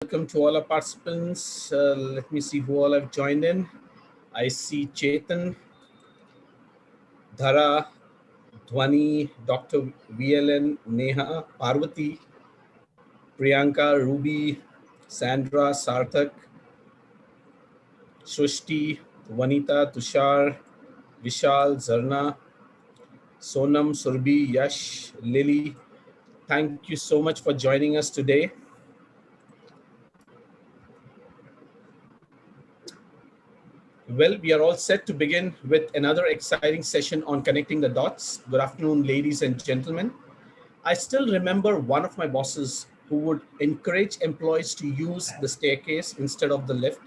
Welcome to all our participants. Let me see who all have joined in. I see Chetan, Dhara, Dhwani, Dr. VLN, Neha, Parvati, Priyanka, Ruby, Sandra, Sarthak, Srushti, Vanita, Tushar, Vishal, Zarna, Sonam, Surbi, Yash, Lily. Thank you so much for joining us today. Well, we are all set to begin with another exciting session on connecting the dots. Good afternoon, ladies and gentlemen. I still remember one of my bosses who would encourage employees to use the staircase instead of the lift.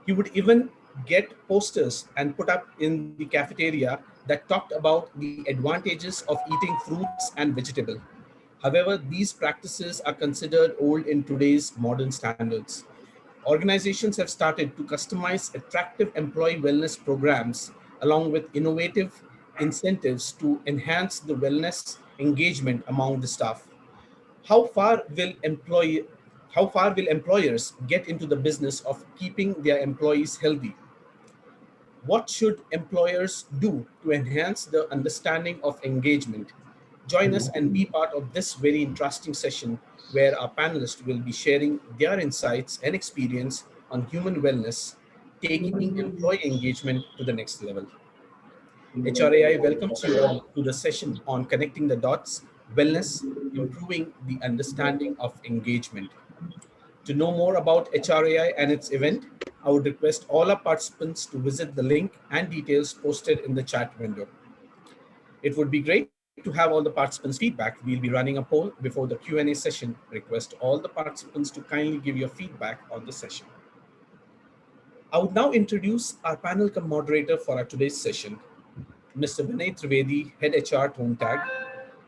He would even get posters and put up in the cafeteria that talked about the advantages of eating fruits and vegetables. However, these practices are considered old in today's modern standards. Organizations have started to customize attractive employee wellness programs along with innovative incentives to enhance the wellness engagement among the staff. How far will employee how far will employers get into the business of keeping their employees healthy? What should employers do to enhance the understanding of engagement? Join us and be part of this very interesting session where our panelists will be sharing their insights and experience on human wellness, taking employee engagement to the next level. HRAI welcomes you all to the session on connecting the dots, wellness, improving the understanding of engagement. To know more about HRAI and its event, I would request all our participants to visit the link and details posted in the chat window. It would be great to have all the participants' feedback. We'll be running a poll before the Q&A session. Request all the participants to kindly give your feedback on the session. I would now introduce our panel moderator for our today's session, Mr. Vinay Trivedi, Head HR Tone Tag.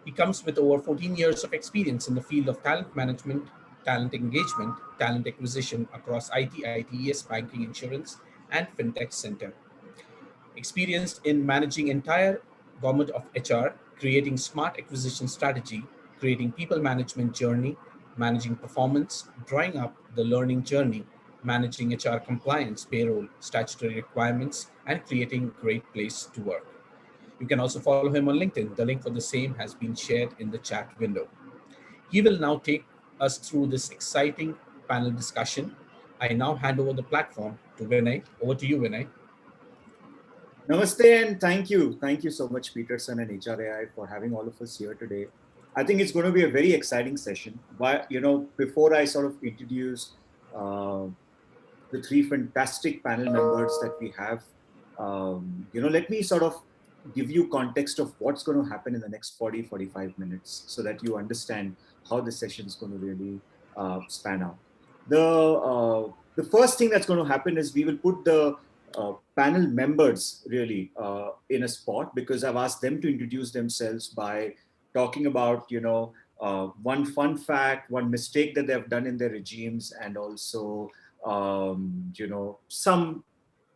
He comes with over 14 years of experience in the field of talent management, talent engagement, talent acquisition across IT, ITES, banking, insurance, and fintech center. Experienced in managing entire government of HR, creating smart acquisition strategy, creating people management journey, managing performance, drawing up the learning journey, managing HR compliance, payroll, statutory requirements, and creating great place to work. You can also follow him on LinkedIn. The link for the same has been shared in the chat window. He will now take us through this exciting panel discussion. I now hand over the platform to Vinay. Over to you, Vinay. Namaste and thank you. Thank you so much, Peterson and HRAI, for having all of us here today. I think it's going to be a very exciting session. But, before I sort of introduce uh, the three fantastic panel members that we have, let me sort of give you context of what's going to happen in the next 40-45 minutes so that you understand how the session is going to really span out. The first thing that's going to happen is we will put the panel members really in a spot because I've asked them to introduce themselves by talking about, one fun fact, one mistake that they've done in their regimes, and also, some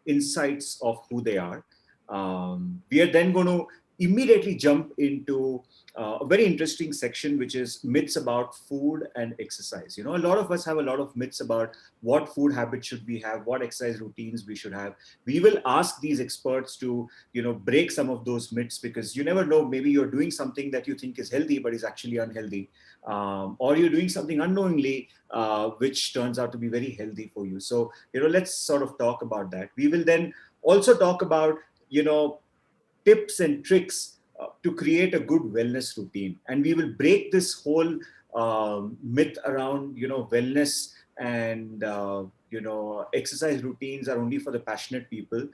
insights of who they are. We are then going to immediately jump into a very interesting section, which is myths about food and exercise. A lot of us have a lot of myths about what food habits should we have, what exercise routines we should have. We will ask these experts to, break some of those myths because you never know, maybe you're doing something that you think is healthy, but is actually unhealthy. Or you're doing something unknowingly, which turns out to be very healthy for you. So, let's sort of talk about that. We will then also talk about, tips and tricks to create a good wellness routine. And we will break this whole myth around, wellness and, exercise routines are only for the passionate people.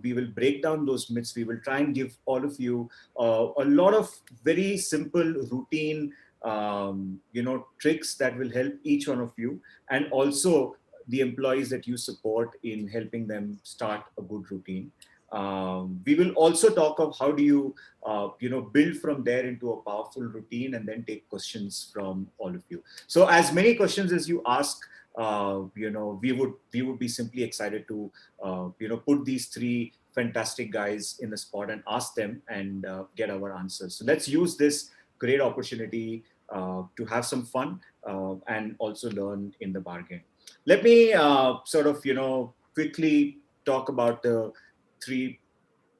We will break down those myths. We will try and give all of you a lot of very simple routine, tricks that will help each one of you. And also the employees that you support in helping them start a good routine. We will also talk of how do you, build from there into a powerful routine and then take questions from all of you. So as many questions as you ask, we would be simply excited to, put these three fantastic guys in the spot and ask them and get our answers. So let's use this great opportunity to have some fun and also learn in the bargain. Let me sort of, quickly talk about the three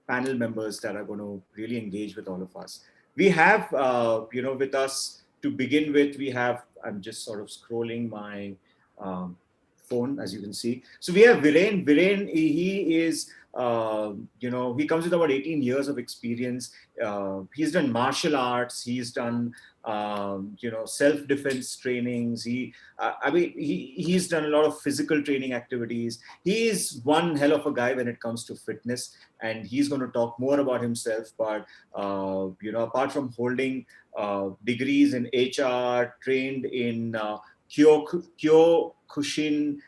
panel members that are going to really engage with all of us. We have, with us to begin with, I'm just sort of scrolling my um, phone, as you can see. So we have Viren. Viren, he is, he comes with about 18 years of experience. He's done martial arts. He's done, self-defense trainings. He's done a lot of physical training activities. He is one hell of a guy when it comes to fitness, and he's going to talk more about himself. But apart from holding degrees in HR, trained in Kyokushin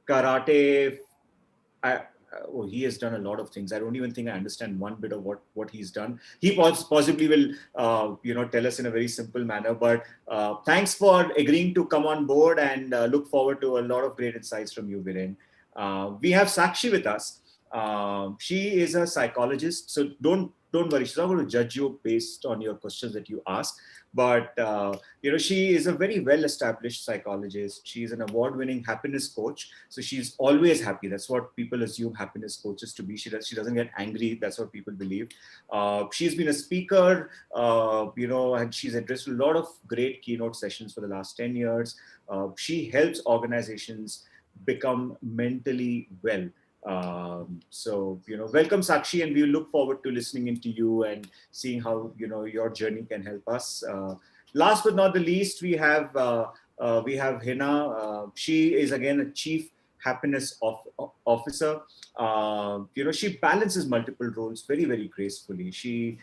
karate. He has done a lot of things. I don't even think I understand one bit of what he's done. He possibly will, tell us in a very simple manner. But thanks for agreeing to come on board, and look forward to a lot of great insights from you, Viren. We have Sakshi with us. She is a psychologist, so don't worry. She's not going to judge you based on your questions that you ask. But she is a very well-established psychologist. She's an award-winning happiness coach. So she's always happy. That's what people assume happiness coaches to be. She doesn't get angry. That's what people believe. She's been a speaker, and she's addressed a lot of great keynote sessions for the last 10 years. She helps organizations become mentally well. Welcome, Sakshi, and we look forward to listening into you and seeing how your journey can help us. Last but not the least, we have Hina. She is again a chief happiness officer. She balances multiple roles very, very gracefully. She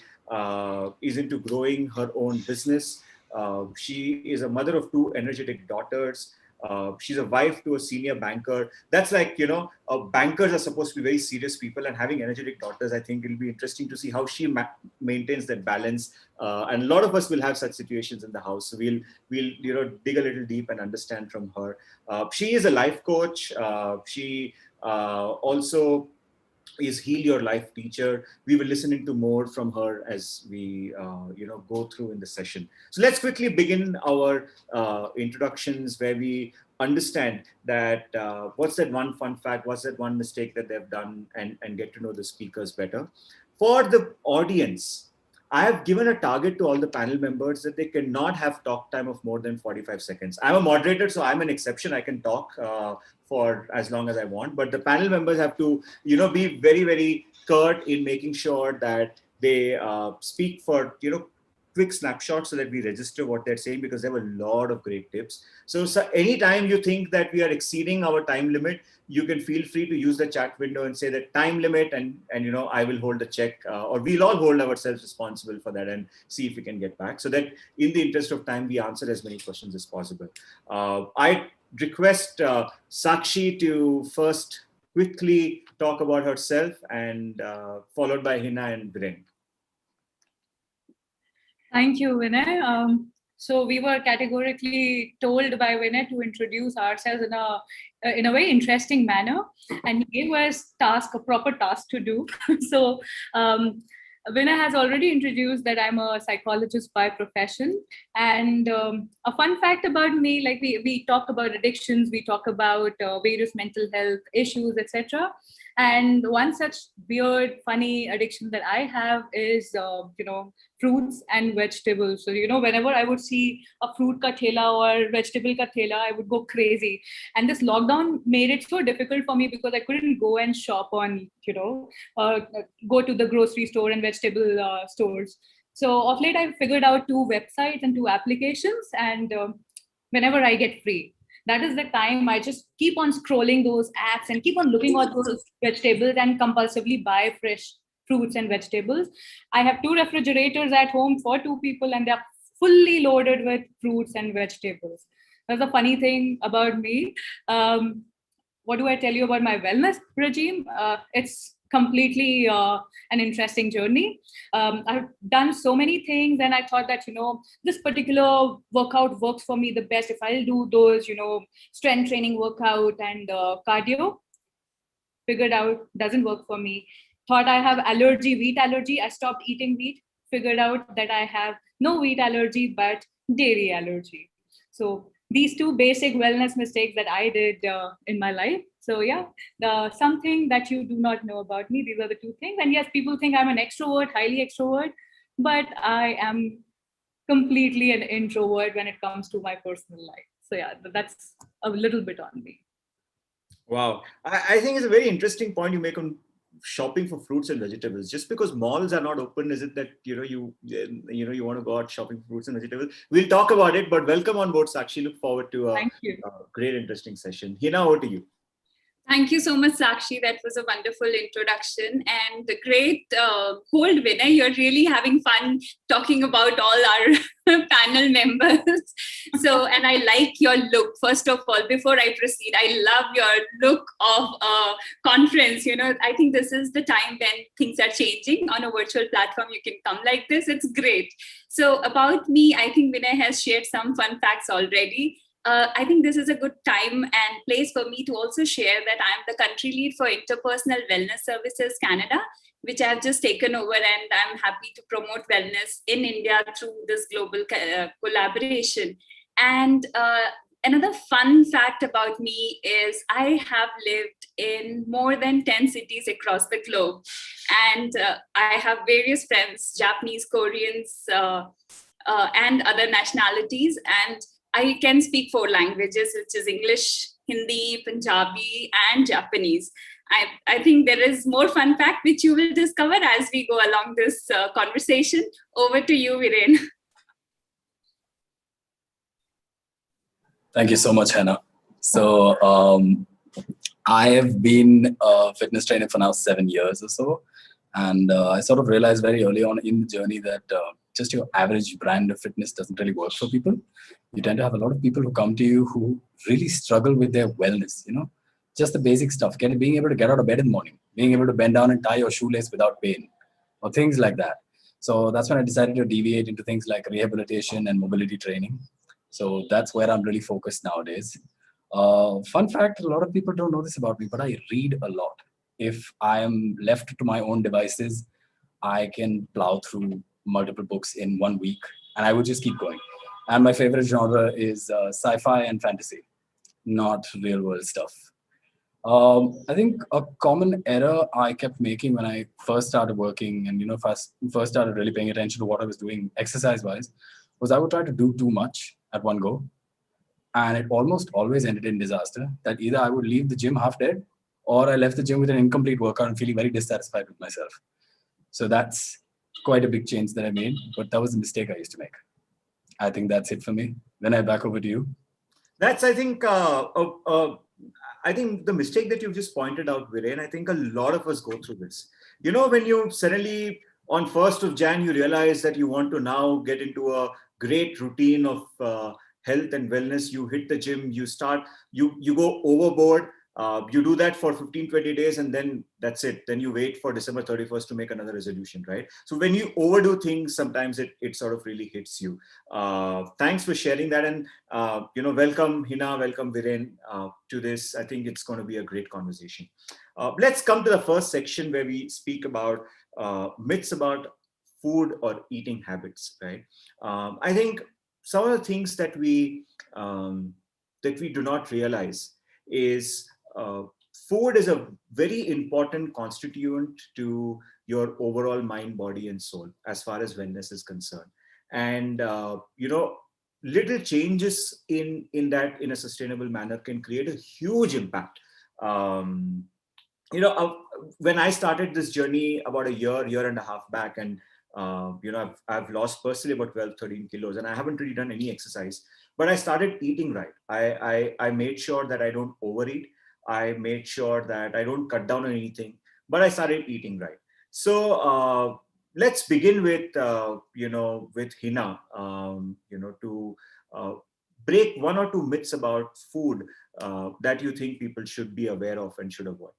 is into growing her own business. She is a mother of two energetic daughters. She's a wife to a senior banker. That's like, bankers are supposed to be very serious people, and having energetic daughters, I think it'll be interesting to see how she maintains that balance. And a lot of us will have such situations in the house. So we'll dig a little deep and understand from her. She is a life coach. She also is Heal Your Life teacher. We will listen into more from her as we go through in the session. So let's quickly begin our introductions, where we understand that what's that one fun fact, what's that one mistake that they've done, and get to know the speakers better. For the audience, I have given a target to all the panel members that they cannot have talk time of more than 45 seconds. I'm a moderator, so I'm an exception. I can talk for as long as I want, but the panel members have to, be very, very curt in making sure that they speak for, quick snapshots so that we register what they're saying, because they have a lot of great tips. So anytime you think that we are exceeding our time limit, you can feel free to use the chat window and say that time limit, and I will hold the check, or we'll all hold ourselves responsible for that and see if we can get back, so that in the interest of time, we answer as many questions as possible. I request Sakshi to first quickly talk about herself, and followed by Hina and Viren. Thank you, Vinay. So we were categorically told by Vinay to introduce ourselves in a very interesting manner, and he gave us a proper task to do. So Vinay has already introduced that I'm a psychologist by profession. And a fun fact about me, like we talk about addictions, we talk about various mental health issues, etc. And one such weird, funny addiction that I have is, fruits and vegetables. So, whenever I would see a fruit ka thela or vegetable ka thela, I would go crazy. And this lockdown made it so difficult for me because I couldn't go and shop on, go to the grocery store and vegetable stores. So of late, I figured out 2 websites and 2 applications. And whenever I get free, that is the time I just keep on scrolling those apps and keep on looking at those vegetables and compulsively buy fresh fruits and vegetables. I have 2 refrigerators at home for 2 people, and they're fully loaded with fruits and vegetables. That's a funny thing about me. What do I tell you about my wellness regime? It's completely an interesting journey. I've done so many things, and I thought that, this particular workout works for me the best if I'll do those, strength training workout and cardio. Figured out doesn't work for me. Thought I have wheat allergy. I stopped eating wheat. Figured out that I have no wheat allergy, but dairy allergy. So these two basic wellness mistakes that I did in my life. So yeah, something that you do not know about me. These are the two things. And yes, people think I'm an extrovert, highly extrovert, but I am completely an introvert when it comes to my personal life. So yeah, that's a little bit on me. Wow. I think it's a very interesting point you make on shopping for fruits and vegetables. Just because malls are not open, is it that you want to go out shopping for fruits and vegetables? We'll talk about it, but welcome on board, Sakshi. Look forward to Thank you. a great, interesting session. Hina, over to you. Thank you so much, Sakshi. That was a wonderful introduction and a great cold winner. You're really having fun talking about all our panel members. So, and I like your look. First of all, before I proceed, I love your look of conference. You know, I think this is the time when things are changing. On a virtual platform, you can come like this. It's great. So about me, I think Vinay has shared some fun facts already. I think this is a good time and place for me to also share that I'm the country lead for Interpersonal Wellness Services Canada, which I've just taken over, and I'm happy to promote wellness in India through this global collaboration. And another fun fact about me is I have lived in more than 10 cities across the globe. And I have various friends, Japanese, Koreans, and other nationalities. And I can speak 4 languages, which is English, Hindi, Punjabi, and Japanese. I think there is more fun fact which you will discover as we go along this conversation. Over to you, Viren. Thank you so much, Hannah. So I have been a fitness trainer for now 7 years or so. And I sort of realized very early on in the journey that just your average brand of fitness doesn't really work for people. You tend to have a lot of people who come to you who really struggle with their wellness, just the basic stuff, being able to get out of bed in the morning, being able to bend down and tie your shoelace without pain, or things like that. So that's when I decided to deviate into things like rehabilitation and mobility training. So that's where I'm really focused nowadays. Fun fact, a lot of people don't know this about me, but I read a lot. If I am left to my own devices, I can plow through multiple books in 1 week, and I would just keep going. And my favorite genre is sci-fi and fantasy, not real world stuff. I think a common error I kept making when I first started working and first started really paying attention to what I was doing exercise-wise was I would try to do too much at one go. And it almost always ended in disaster, that either I would leave the gym half dead or I left the gym with an incomplete workout and feeling very dissatisfied with myself. So that's quite a big change that I made, but that was a mistake I used to make. I think that's it for me. Vinay, back over to you. That's, I think the mistake that you've just pointed out, Viren, I think a lot of us go through this. When you suddenly on 1st of Jan, you realize that you want to now get into a great routine of health and wellness. You hit the gym, you go overboard. You do that for 15, 20 days, and then that's it. Then you wait for December 31st to make another resolution, right? So when you overdo things, sometimes it sort of really hits you. Thanks for sharing that. And, welcome Hina, welcome Viren to this. I think it's going to be a great conversation. Let's come to the first section where we speak about myths about food or eating habits, right? I think some of the things that we do not realize is food is a very important constituent to your overall mind, body, and soul as far as wellness is concerned. And little changes in that in a sustainable manner can create a huge impact. When I started this journey about a year and a half back, and I've lost personally about 12, 13 kilos, and I haven't really done any exercise, but I started eating right. I made sure that I don't overeat. I made sure that I don't cut down on anything, but I started eating right. So let's begin with Hina, to break 1 or 2 myths about food that you think people should be aware of and should avoid.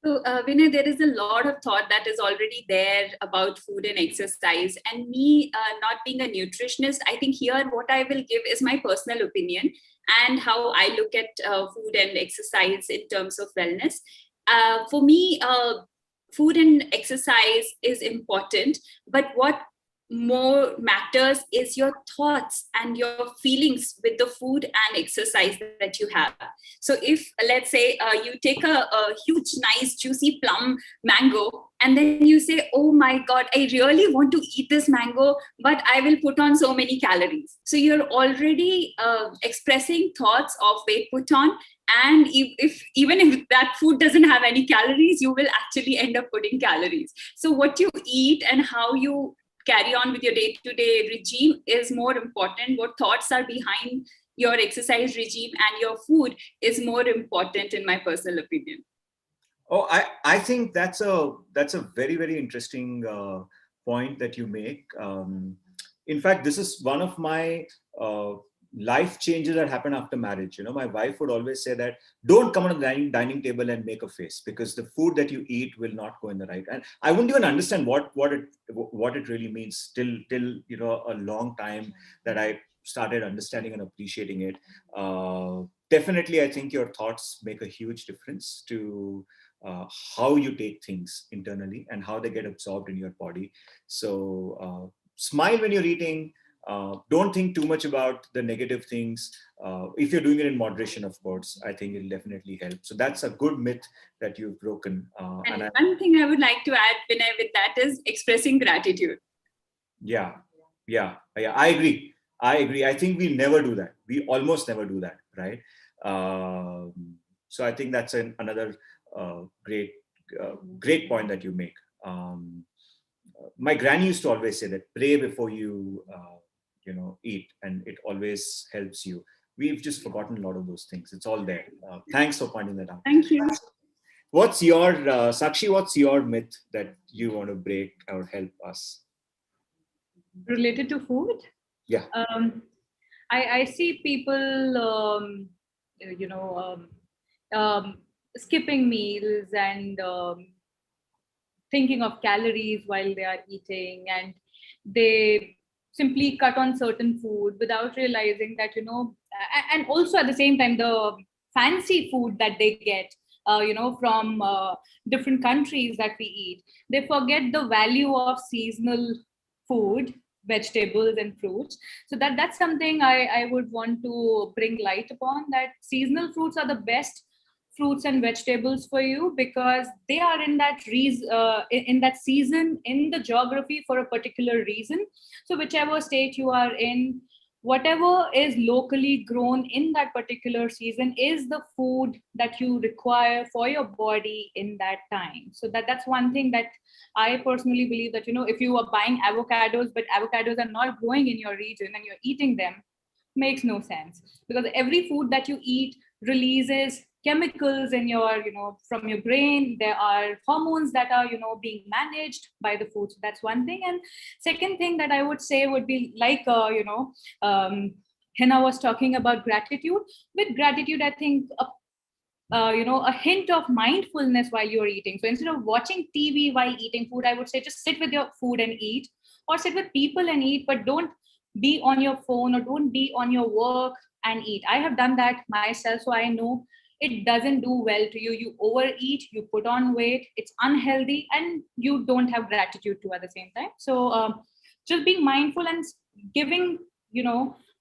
So, Vinay, there is a lot of thought that is already there about food and exercise. And me not being a nutritionist, I think here what I will give is my personal opinion and how I look at food and exercise in terms of wellness. For me, food and exercise is important, but what more matters is your thoughts and your feelings with the food and exercise that you have. So if, let's say, you take a huge, nice, juicy plum mango, and then you say, oh my God, I really want to eat this mango, but I will put on so many calories. So you're already expressing thoughts of weight put on. And even if that food doesn't have any calories, you will actually end up putting calories. So what you eat and how you carry on with your day-to-day regime is more important. What thoughts are behind your exercise regime and your food is more important, in my personal opinion. Oh, I think that's a very, very interesting point that you make. In fact, this is one of my life changes that happened after marriage. You know, my wife would always say that don't come on the dining table and make a face, because the food that you eat will not go in the right. And I wouldn't even understand what it really means till you know, a long time that I started understanding and appreciating it. Definitely, I think your thoughts make a huge difference to how you take things internally and how they get absorbed in your body. So smile when you're eating. Don't think too much about the negative things. If you're doing it in moderation, of course, I think it'll definitely help. So that's a good myth that you've broken. And one thing I would like to add, Vinay, with that is expressing gratitude. Yeah. I agree. I think we never do that. We almost never do that, right? So I think that's another great point that you make. My granny used to always say that pray before you eat, and it always helps you. We've just forgotten a lot of those things. It's all there. Thanks for pointing that out. Thank you. What's your Sakshi? What's your myth that you want to break or help us? Related to food? Yeah. I see people, skipping meals and thinking of calories while they are eating, and they simply cut on certain food without realizing that, and also at the same time, the fancy food that they get, from different countries that we eat, they forget the value of seasonal food, vegetables and fruits. So that's something I would want to bring light upon, that seasonal fruits are the best fruits and vegetables for you, because they are in that in that season, in the geography, for a particular reason. So whichever state you are in, whatever is locally grown in that particular season is the food that you require for your body in that time. So that's one thing that I personally believe, that if you are buying avocados but avocados are not growing in your region and you're eating them, makes no sense, because every food that you eat releases chemicals in your from your brain. There are hormones that are being managed by the food. So that's one thing. And second thing that I would say would be like Hina was talking about gratitude. With gratitude, I think a hint of mindfulness while you're eating. So instead of watching TV while eating food, I would say just sit with your food and eat, or sit with people and eat, but don't be on your phone or don't be on your work and eat. I have done that myself, so I know it doesn't do well to you. You overeat, you put on weight, it's unhealthy, and you don't have gratitude too at the same time. So just being mindful and giving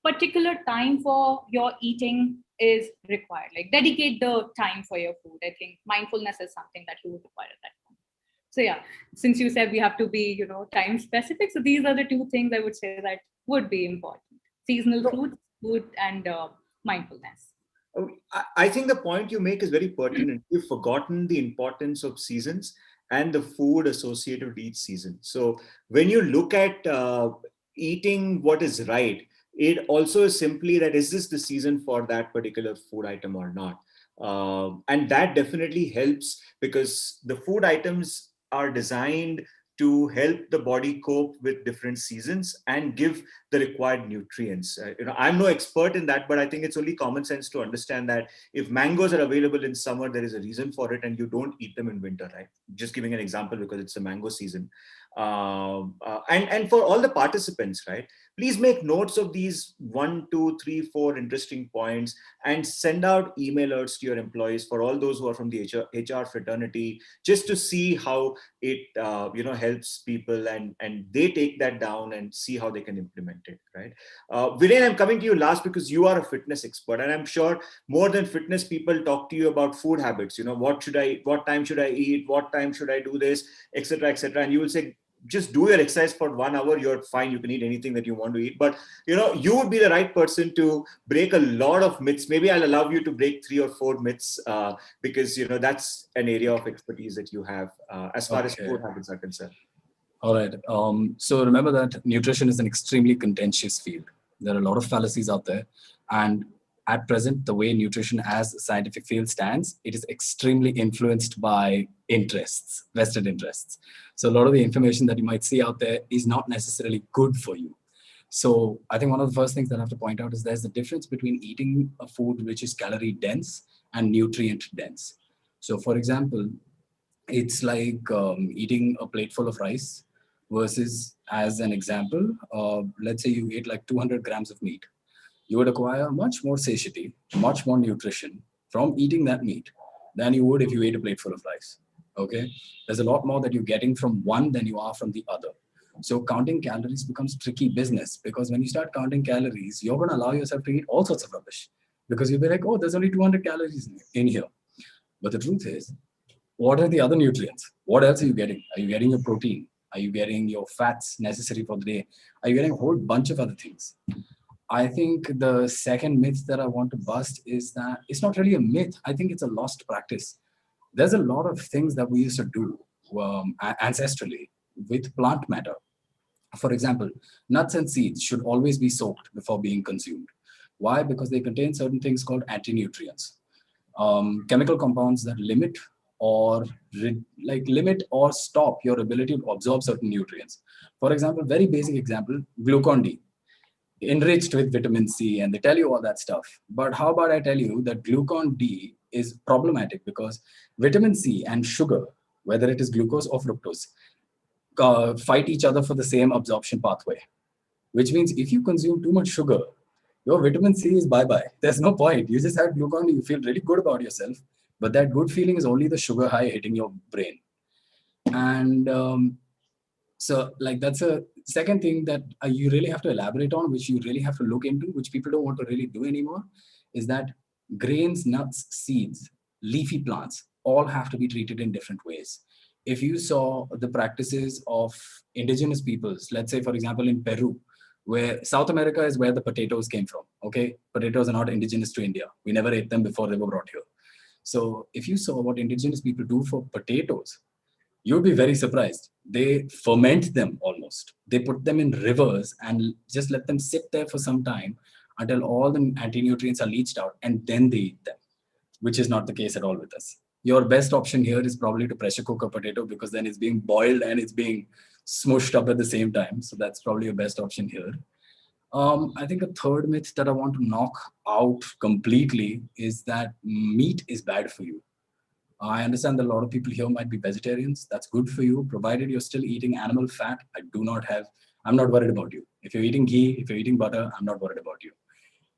particular time for your eating is required. Like, dedicate the time for your food. I think mindfulness is something that you would require at that point. So yeah, since you said we have to be time specific, so these are the two things I would say that would be important: seasonal fruits, food, and mindfulness. I think the point you make is very pertinent. You've forgotten the importance of seasons and the food associated with each season. So when you look at eating what is right, it also is simply that, is this the season for that particular food item or not? And that definitely helps, because the food items are designed to help the body cope with different seasons and give the required nutrients. I'm no expert in that, but I think it's only common sense to understand that if mangoes are available in summer, there is a reason for it, and you don't eat them in winter, right? Just giving an example, because it's a mango season. And for all the participants, right? please make notes of these 1, 2, 3, 4 interesting points and send out email alerts to your employees, for all those who are from the HR fraternity, just to see how it helps people, and they take that down and see how they can implement it, right? Viren, I'm coming to you last because you are a fitness expert, and I'm sure more than fitness people talk to you about food habits. What time should I eat, what time should I do this, etc., etc. And you will say, just do your exercise for 1 hour, you're fine, you can eat anything that you want to eat. But you would be the right person to break a lot of myths. Maybe I'll allow you to break 3 or 4 myths, because that's an area of expertise that you have, as far as food habits are concerned. All right. So remember that nutrition is an extremely contentious field. There are a lot of fallacies out there, and at present, the way nutrition as a scientific field stands, it is extremely influenced by interests, vested interests. So a lot of the information that you might see out there is not necessarily good for you. So I think one of the first things that I have to point out is there's a difference between eating a food which is calorie dense and nutrient dense. So for example, it's like eating a plate full of rice versus, as an example, let's say you ate like 200 grams of meat. You would acquire much more satiety, much more nutrition from eating that meat than you would if you ate a plate full of rice. Okay, there's a lot more that you're getting from one than you are from the other. So counting calories becomes tricky business, because when you start counting calories, you're going to allow yourself to eat all sorts of rubbish, because you'll be like, oh, there's only 200 calories in here. But the truth is, what are the other nutrients? What else are you getting? Are you getting your protein? Are you getting your fats necessary for the day? Are you getting a whole bunch of other things? I think the second myth that I want to bust is that it's not really a myth. I think it's a lost practice. There's a lot of things that we used to do ancestrally with plant matter. For example, nuts and seeds should always be soaked before being consumed. Why? Because they contain certain things called anti-nutrients, chemical compounds that limit or stop your ability to absorb certain nutrients. For example, very basic example, glucon D, enriched with vitamin C, and they tell you all that stuff. But how about I tell you that glucon D is problematic because vitamin C and sugar, whether it is glucose or fructose, fight each other for the same absorption pathway. Which means if you consume too much sugar, your vitamin C is bye-bye. There's no point. You just have glucon D, you feel really good about yourself, but that good feeling is only the sugar high hitting your brain. And so like that's a second thing that you really have to elaborate on, which you really have to look into, which people don't want to really do anymore, is that grains, nuts, seeds, leafy plants all have to be treated in different ways. If you saw the practices of indigenous peoples, let's say, for example, in Peru, where South America is where the potatoes came from, okay? Potatoes are not indigenous to India. We never ate them before they were brought here. So if you saw what indigenous people do for potatoes, you'd be very surprised. They ferment them almost. They put them in rivers and just let them sit there for some time until all the anti-nutrients are leached out, and then they eat them, which is not the case at all with us. Your best option here is probably to pressure cook a potato, because then it's being boiled and it's being smushed up at the same time. So that's probably your best option here. I think a third myth that I want to knock out completely is that meat is bad for you. I understand that a lot of people here might be vegetarians. That's good for you, provided you're still eating animal fat. I'm not worried about you. If you're eating ghee, if you're eating butter, I'm not worried about you.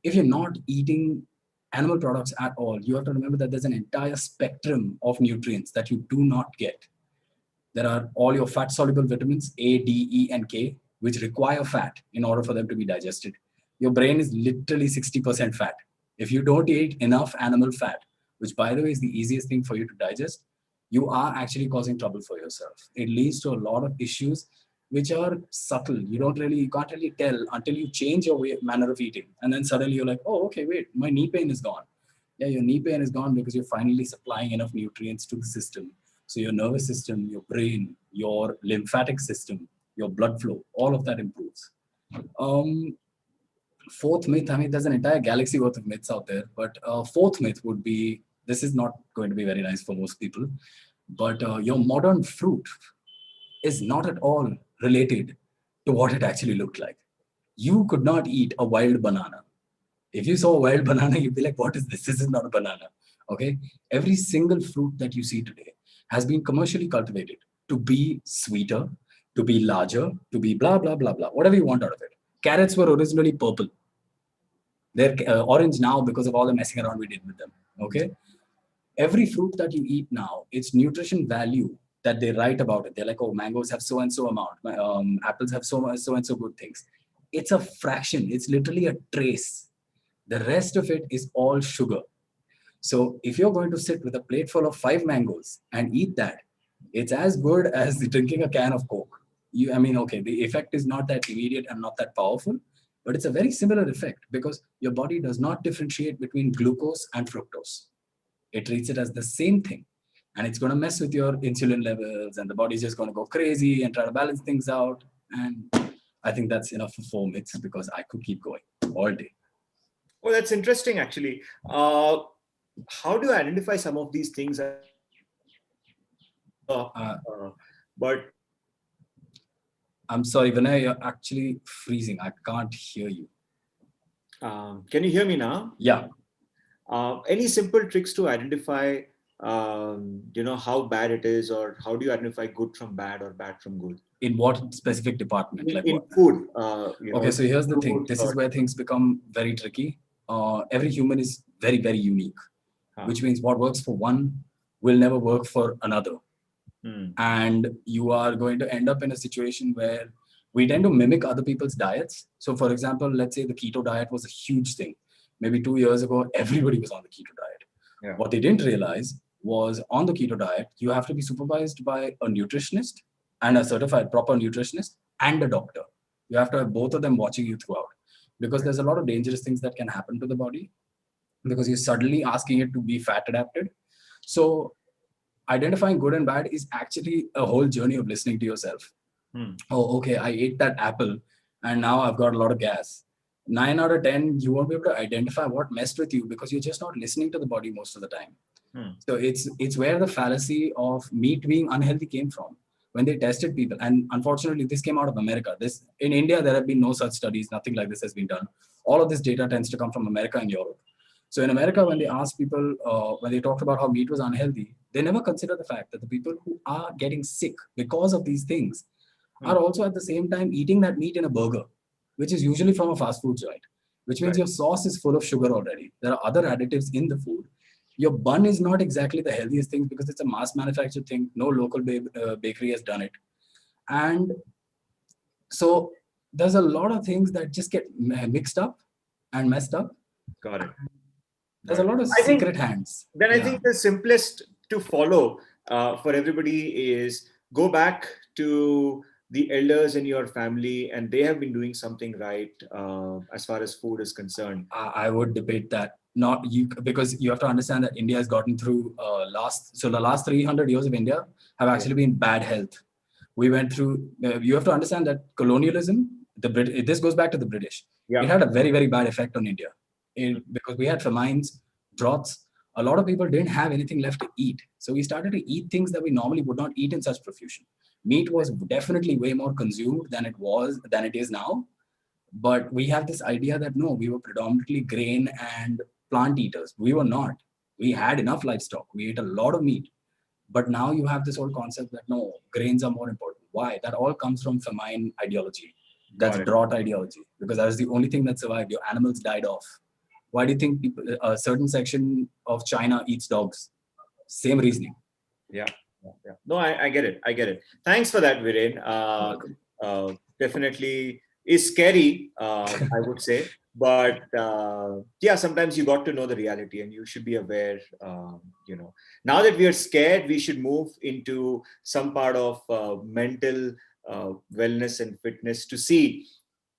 If you're not eating animal products at all, you have to remember that there's an entire spectrum of nutrients that you do not get. There are all your fat soluble vitamins, A, D, E, and K, which require fat in order for them to be digested. Your brain is literally 60% fat. If you don't eat enough animal fat, which by the way is the easiest thing for you to digest, you are actually causing trouble for yourself. It leads to a lot of issues which are subtle. You can't really tell until you change your manner of eating. And then suddenly you're like, oh, okay, wait, my knee pain is gone. Yeah, your knee pain is gone because you're finally supplying enough nutrients to the system. So your nervous system, your brain, your lymphatic system, your blood flow, all of that improves. Fourth myth, I mean, there's an entire galaxy worth of myths out there, but fourth myth would be, this is not going to be very nice for most people, but your modern fruit is not at all related to what it actually looked like. You could not eat a wild banana. If you saw a wild banana, you'd be like, what is this? This is not a banana. Okay. Every single fruit that you see today has been commercially cultivated to be sweeter, to be larger, to be blah, blah, blah, blah, whatever you want out of it. Carrots were originally purple. They're orange now because of all the messing around we did with them. Okay. Every fruit that you eat now, its nutrition value that they write about it. They're like, oh, mangoes have so and so amount. Apples have so and so good things. It's a fraction. It's literally a trace. The rest of it is all sugar. So if you're going to sit with a plate full of 5 mangoes and eat that, it's as good as drinking a can of Coke. I mean, okay, the effect is not that immediate and not that powerful, but it's a very similar effect because your body does not differentiate between glucose and fructose. It treats it as the same thing. And it's going to mess with your insulin levels, and the body's just going to go crazy and try to balance things out. And I think that's enough for 4 myths because I could keep going all day. Oh, that's interesting, actually. How do you identify some of these things? But I'm sorry, Vinay, you're actually freezing. I can't hear you. Can you hear me now? Yeah. Any simple tricks to identify, how bad it is, or how do you identify good from bad or bad from good? In what specific department? Like In what? food. Okay, so here's the thing. This is where things become very tricky. Every human is very, very unique, which means what works for one will never work for another. And you are going to end up in a situation where we tend to mimic other people's diets. So for example, let's say the keto diet was a huge thing. Maybe 2 years ago, everybody was on the keto diet. Yeah. What they didn't realize was on the keto diet, you have to be supervised by a nutritionist and a certified proper nutritionist and a doctor. You have to have both of them watching you throughout because there's a lot of dangerous things that can happen to the body because you're suddenly asking it to be fat adapted. So identifying good and bad is actually a whole journey of listening to yourself. Oh, okay, I ate that apple and now I've got a lot of gas. 9 out of 10, you won't be able to identify what messed with you because you're just not listening to the body most of the time. So it's where the fallacy of meat being unhealthy came from. When they tested people, and unfortunately this came out of America. This in India, there have been no such studies, nothing like this has been done. All of this data tends to come from America and Europe. So in America, when they asked people, when they talked about how meat was unhealthy, they never consider the fact that the people who are getting sick because of these things are also at the same time eating that meat in a burger, which is usually from a fast food joint, which means your sauce is full of sugar already. There are other additives in the food. Your bun is not exactly the healthiest thing because it's a mass manufactured thing. No local bakery has done it. And so there's a lot of things that just get mixed up and messed up. Got it. There's a lot of secret hands. Then I think the simplest to follow for everybody is go back to the elders in your family, and they have been doing something right as far as food is concerned. I would debate that. Not you, because you have to understand that India has gotten through the last 300 years of India have actually been bad health. We went through. You have to understand that colonialism. This goes back to the British. Yeah. It had a very, very bad effect on India because we had famines, droughts. A lot of people didn't have anything left to eat, so we started to eat things that we normally would not eat in such profusion. Meat was definitely way more consumed than it is now. But we have this idea that no, we were predominantly grain and plant eaters. We were not. We had enough livestock. We ate a lot of meat. But now you have this whole concept that no, grains are more important. Why? That all comes from famine ideology. That's drought ideology. Because that is the only thing that survived. Your animals died off. Why do you think people, a certain section of China eats dogs? Same reasoning. Yeah. No, I get it. Thanks for that, Viren. Definitely is scary, I would say. But sometimes you got to know the reality and you should be aware, Now that we are scared, we should move into some part of mental wellness and fitness to see,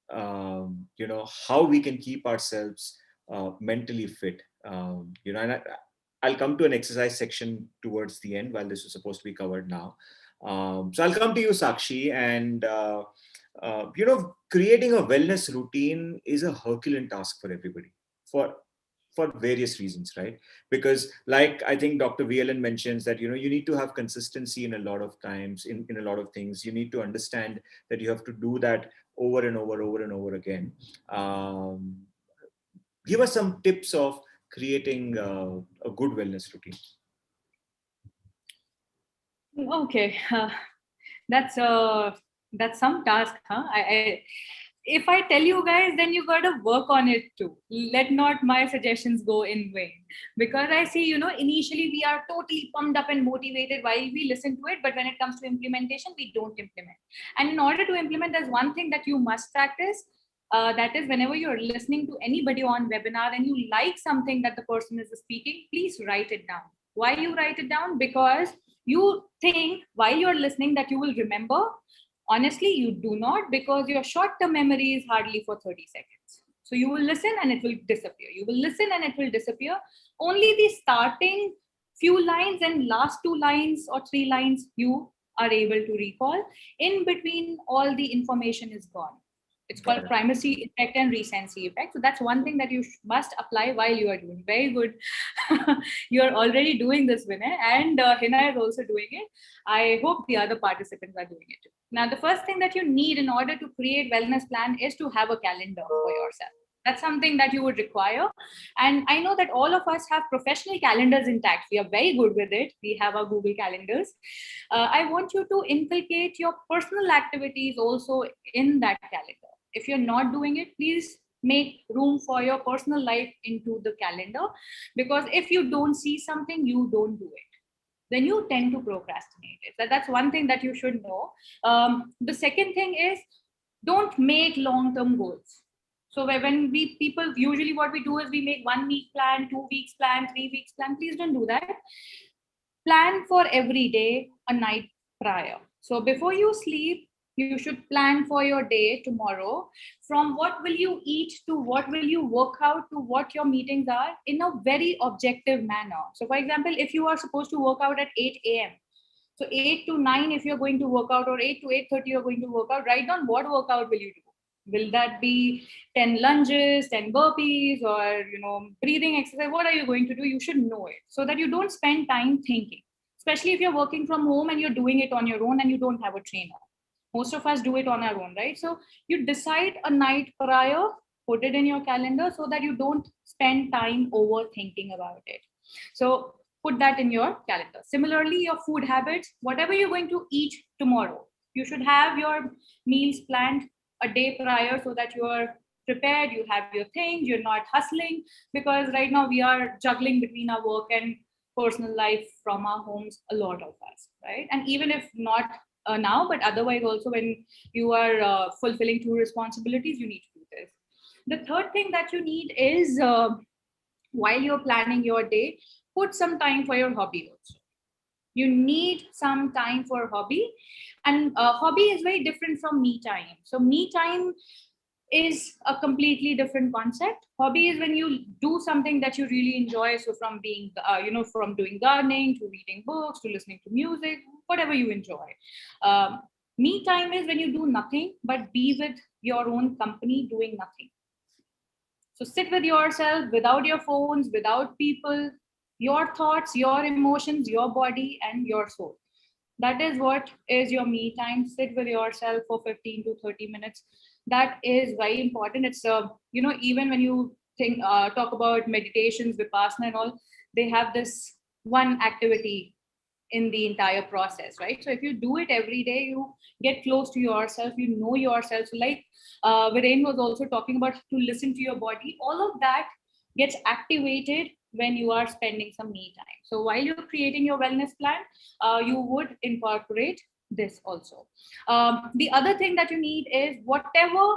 how we can keep ourselves mentally fit. And I'll come to an exercise section towards the end while this is supposed to be covered now. So I'll come to you, Sakshi, and creating a wellness routine is a Herculean task for everybody for various reasons, right? Because like I think Dr. VLN mentions that, you need to have consistency in a lot of times, in a lot of things. You need to understand that you have to do that over and over again. Give us some tips of creating a good wellness routine. Okay, that's some task, huh? if I tell you guys, then you got to work on it too. Let not my suggestions go in vain. Because I see, initially we are totally pumped up and motivated while we listen to it. But when it comes to implementation, we don't implement. And in order to implement, there's one thing that you must practice. That is, whenever you're listening to anybody on webinar and you like something that the person is speaking, please write it down. Why you write it down? Because you think while you're listening that you will remember. Honestly, you do not, because your short-term memory is hardly for 30 seconds. So you will listen and it will disappear. You will listen and it will disappear. Only the starting few lines and last 2 lines or 3 lines you are able to recall. In between, all the information is gone. It's called primacy effect and recency effect. So that's one thing that you must apply while you are doing. Very good. You're already doing this, Vinay, and Hina is also doing it. I hope the other participants are doing it too. Now, the first thing that you need in order to create wellness plan is to have a calendar for yourself. That's something that you would require. And I know that all of us have professional calendars intact. We are very good with it. We have our Google calendars. I want you to inculcate your personal activities also in that calendar. If you're not doing it, please make room for your personal life into the calendar, because if you don't see something, you don't do it, then you tend to procrastinate it. That's one thing that you should know. The second thing is, don't make long-term goals. So when we people, usually what we do is we make 1 week plan, 2 weeks plan, 3 weeks plan. Please don't do that. Plan for every day a night prior. So before you sleep, you should plan for your day tomorrow, from what will you eat to what will you work out to what your meetings are, in a very objective manner. So for example, if you are supposed to work out at 8 a.m., so 8 to 9 if you're going to work out, or 8 to 8:30 you're going to work out, write down what workout will you do. Will that be 10 lunges, 10 burpees, or breathing exercise? What are you going to do? You should know it, so that you don't spend time thinking, especially if you're working from home and you're doing it on your own and you don't have a trainer. Most of us do it on our own, right? So you decide a night prior, put it in your calendar so that you don't spend time overthinking about it. So put that in your calendar. Similarly, your food habits, whatever you're going to eat tomorrow, you should have your meals planned a day prior so that you are prepared, you have your things, you're not hustling, because right now we are juggling between our work and personal life from our homes, a lot of us, right? And even if not now, but otherwise also when you are fulfilling 2 responsibilities, you need to do this. The third thing that you need is, while you're planning your day, put some time for your hobby also. You need some time for hobby, and hobby is very different from me time. So me time is a completely different concept. Hobby is when you do something that you really enjoy. So from being, from doing gardening to reading books to listening to music, whatever you enjoy. Me time is when you do nothing but be with your own company doing nothing. So sit with yourself without your phones, without people, your thoughts, your emotions, your body, and your soul. That is what is your me time. Sit with yourself for 15 to 30 minutes. That is very important. It's, even when you talk about meditations, Vipassana and all, they have this one activity in the entire process, right? So if you do it every day, you get close to yourself, you know yourself. So like Viren was also talking about, to listen to your body, all of that gets activated when you are spending some me time. So while you're creating your wellness plan, you would incorporate this also. The other thing that you need is, whatever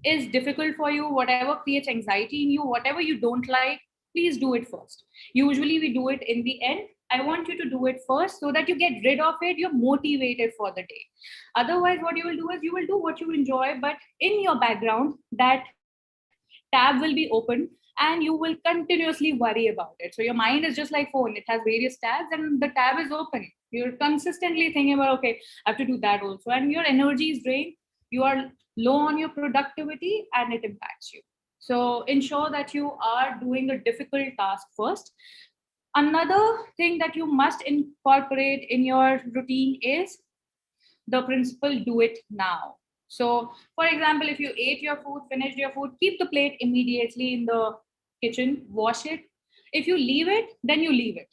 is difficult for you, whatever creates anxiety in you, whatever you don't like, please do it first. Usually we do it in the end. I want you to do it first so that you get rid of it. You're motivated for the day. Otherwise, what you will do is you will do what you enjoy, but in your background, that tab will be open and you will continuously worry about it. So your mind is just like phone. It has various tabs and the tab is open. You're consistently thinking about, okay, I have to do that also. And your energy is drained. You are low on your productivity and it impacts you. So ensure that you are doing a difficult task first. Another thing that you must incorporate in your routine is the principle, do it now. So for example, if you ate your food, finished your food, keep the plate immediately in the kitchen, wash it. If you leave it, then you leave it.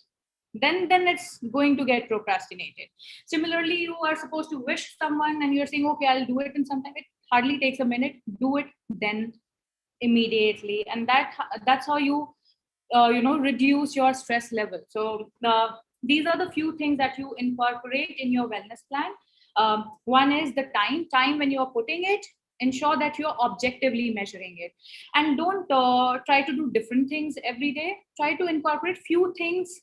Then it's going to get procrastinated. Similarly, you are supposed to wish someone and you're saying, okay, I'll do it in some time. It hardly takes a minute. Do it then immediately, and that's how you reduce your stress level. So these are the few things that you incorporate in your wellness plan. One is the time when you're putting it. Ensure that you're objectively measuring it, and don't try to do different things every day. Try to incorporate few things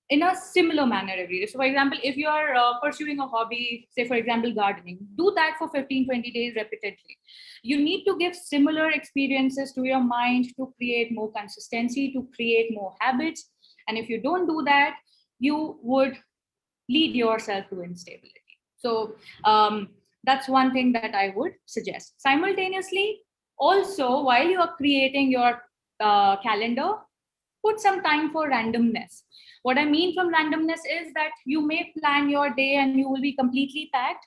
in a similar manner every day. So, for example, if you are pursuing a hobby, say, for example, gardening, do that for 15-20 days repeatedly. You need to give similar experiences to your mind to create more consistency, to create more habits. And if you don't do that, you would lead yourself to instability. So, that's one thing that I would suggest. Simultaneously, also, while you are creating your calendar, put some time for randomness. What I mean from randomness is that you may plan your day and you will be completely packed,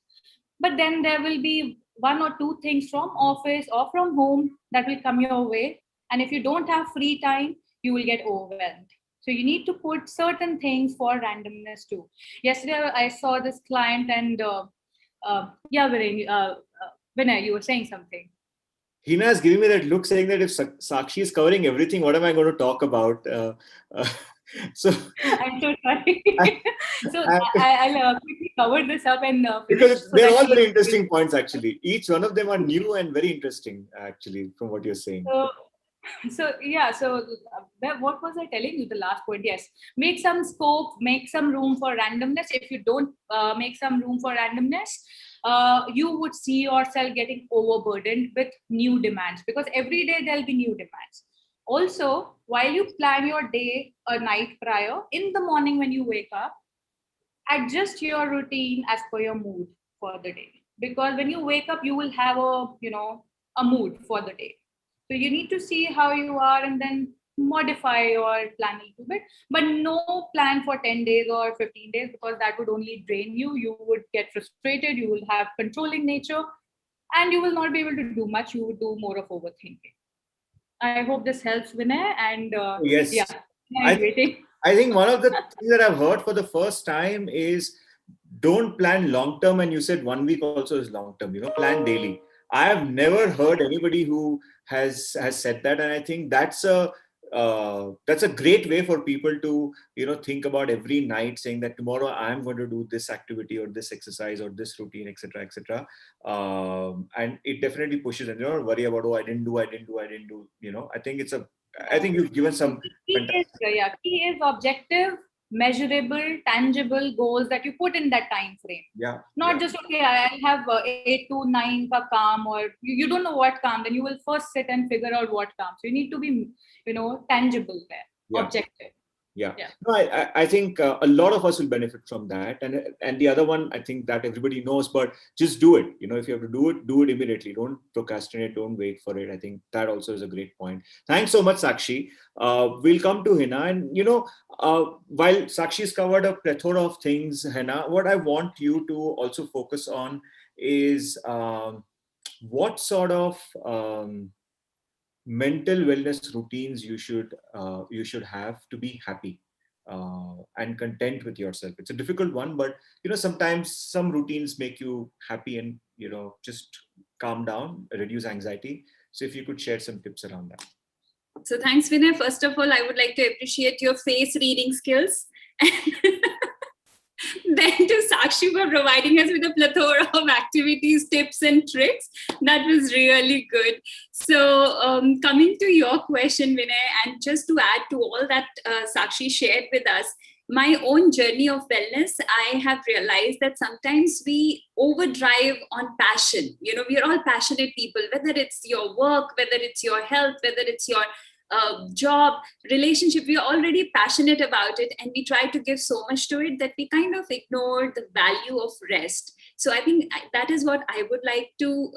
but then there will be one or two things from office or from home that will come your way. And if you don't have free time, you will get overwhelmed. So you need to put certain things for randomness too. Yesterday, I saw this client and Vinay, you were saying something. Hina is giving me that look saying that if Sakshi is covering everything, what am I going to talk about? So I'm so sorry. So I'll quickly cover this up and because finish. they're all very interesting points actually. Each one of them are new and very interesting actually from what you're saying. So what was I telling you? The last point, yes. Make some scope, make some room for randomness. If you don't make some room for randomness, you would see yourself getting overburdened with new demands, because every day there'll be new demands. Also, while you plan your day a night prior, in the morning when you wake up, adjust your routine as per your mood for the day. Because when you wake up, you will have a mood for the day. So you need to see how you are and then modify your plan a little bit. But no plan for 10 days or 15 days, because that would only drain you. You would get frustrated. You will have controlling nature and you will not be able to do much. You would do more of overthinking. I hope this helps, Vinay. And yes, yeah, I'm waiting. I think one of the things that I've heard for the first time is don't plan long term. And you said 1 week also is long term. Plan daily. I have never heard anybody who has said that, and I think that's a great way for people to think about every night, saying that tomorrow I am going to do this activity or this exercise or this routine, etc., etc. And it definitely pushes, and you don't worry about I didn't do. I think you've given some. Key is objective, measurable, tangible goals that you put in that time frame. Yeah. Not just, okay, I'll have 8 to 9 ka calm, or you don't know what calm, then you will first sit and figure out what calm. So you need to be, tangible there, objective. Yeah. No, I think a lot of us will benefit from that. And the other one, I think that everybody knows, but just do it. If you have to do it immediately. Don't procrastinate. Don't wait for it. I think that also is a great point. Thanks so much, Sakshi. We'll come to Hina. And, while Sakshi's covered a plethora of things, Hina, what I want you to also focus on is what sort of mental wellness routines you should have to be happy and content with yourself. It's a difficult one, but sometimes some routines make you happy and just calm down, reduce anxiety. So if you could share some tips around that. So thanks, Vinay. First of all, I would like to appreciate your face reading skills. Then to Sakshi for providing us with a plethora of activities, tips and tricks. That was really good. So coming to your question, Vinay, and just to add to all that Sakshi shared with us, my own journey of wellness, I have realized that sometimes we overdrive on passion. We are all passionate people, whether it's your work, whether it's your health, whether it's your job, relationship, we are already passionate about it, and we try to give so much to it that we kind of ignore the value of rest. So I think that is what I would like to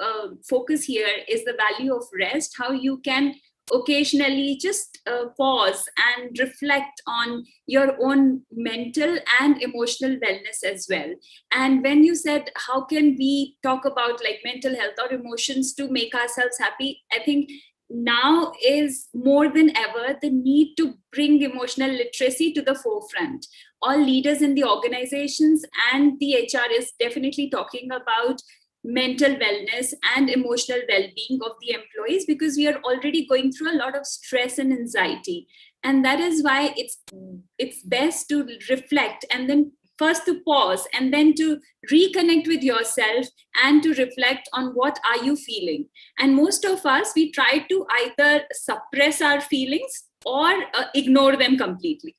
focus here, is the value of rest, how you can occasionally just pause and reflect on your own mental and emotional wellness as well. And when you said, how can we talk about like mental health or emotions to make ourselves happy, I think now is more than ever the need to bring emotional literacy to the forefront. All leaders in the organizations and the HR is definitely talking about mental wellness and emotional well-being of the employees, because we are already going through a lot of stress and anxiety. And that is why it's best to reflect, and then first to pause, and then to reconnect with yourself and to reflect on what are you feeling. And most of us, we try to either suppress our feelings or ignore them completely.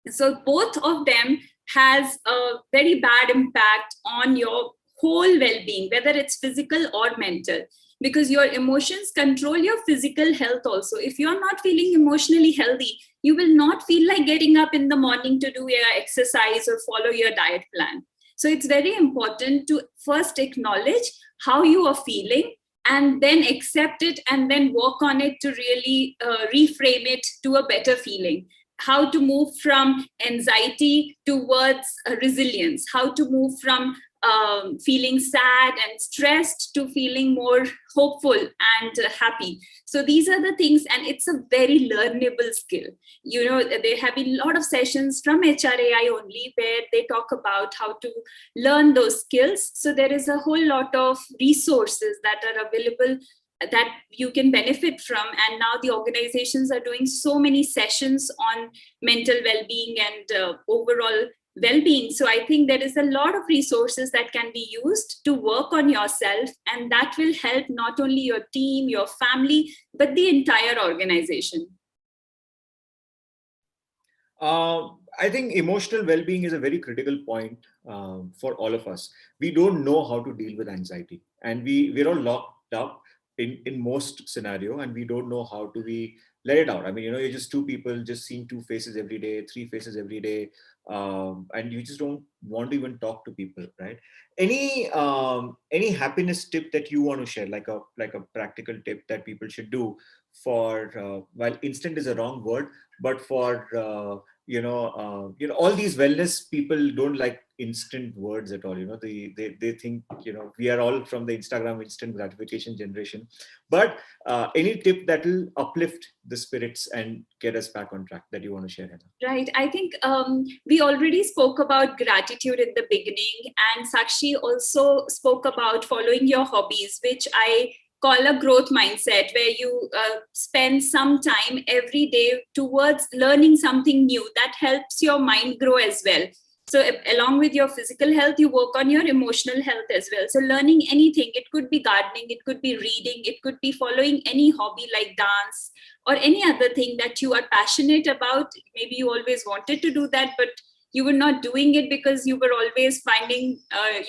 So both of them has a very bad impact on your whole well-being, whether it's physical or mental, because your emotions control your physical health also. If you're not feeling emotionally healthy, you will not feel like getting up in the morning to do your exercise or follow your diet plan. So it's very important to first acknowledge how you are feeling, and then accept it, and then work on it to really reframe it to a better feeling. How to move from anxiety towards resilience, how to move from feeling sad and stressed to feeling more hopeful and happy. So these are the things, and it's a very learnable skill. You know, there have been a lot of sessions from HRAI only where they talk about how to learn those skills. So there is a whole lot of resources that are available that you can benefit from. And now the organizations are doing so many sessions on mental well-being and overall well-being. So I think there is a lot of resources that can be used to work on yourself, and that will help not only your team, your family, but the entire organization. I think emotional well-being is a very critical point for all of us. We don't know how to deal with anxiety, and we're all locked up in most scenario, and we don't know how to be let it out. I mean, you're just two people just seeing two faces every day, three faces every day, and you just don't want to even talk to people, right? Any happiness tip that you want to share, like a practical tip that people should do for while instant is a wrong word, but for all these wellness people don't like instant words at all. They think we are all from the Instagram instant gratification generation. But any tip that will uplift the spirits and get us back on track that you want to share, Hannah? Right. I think we already spoke about gratitude in the beginning, and Sakshi also spoke about following your hobbies, which I call a growth mindset, where you spend some time every day towards learning something new that helps your mind grow as well. So along with your physical health, you work on your emotional health as well. So learning anything, it could be gardening, it could be reading, it could be following any hobby like dance or any other thing that you are passionate about. Maybe you always wanted to do that, but you were not doing it because you were always finding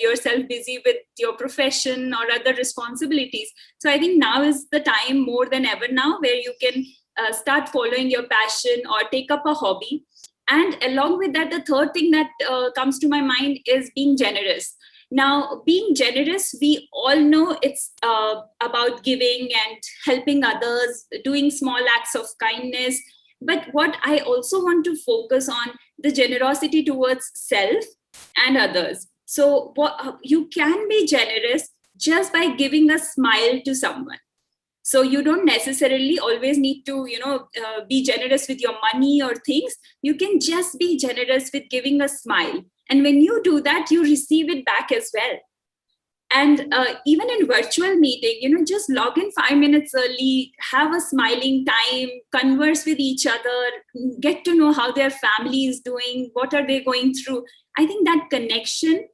yourself busy with your profession or other responsibilities. So I think now is the time more than ever now where you can start following your passion or take up a hobby. And along with that, the third thing that comes to my mind is being generous. Now, being generous, we all know it's about giving and helping others, doing small acts of kindness. But what I also want to focus on, the generosity towards self and others. So you can be generous just by giving a smile to someone. So you don't necessarily always need to, be generous with your money or things. You can just be generous with giving a smile. And when you do that, you receive it back as well. And even in virtual meeting, just log in 5 minutes early, have a smiling time, converse with each other, get to know how their family is doing, what are they going through. I think that connection,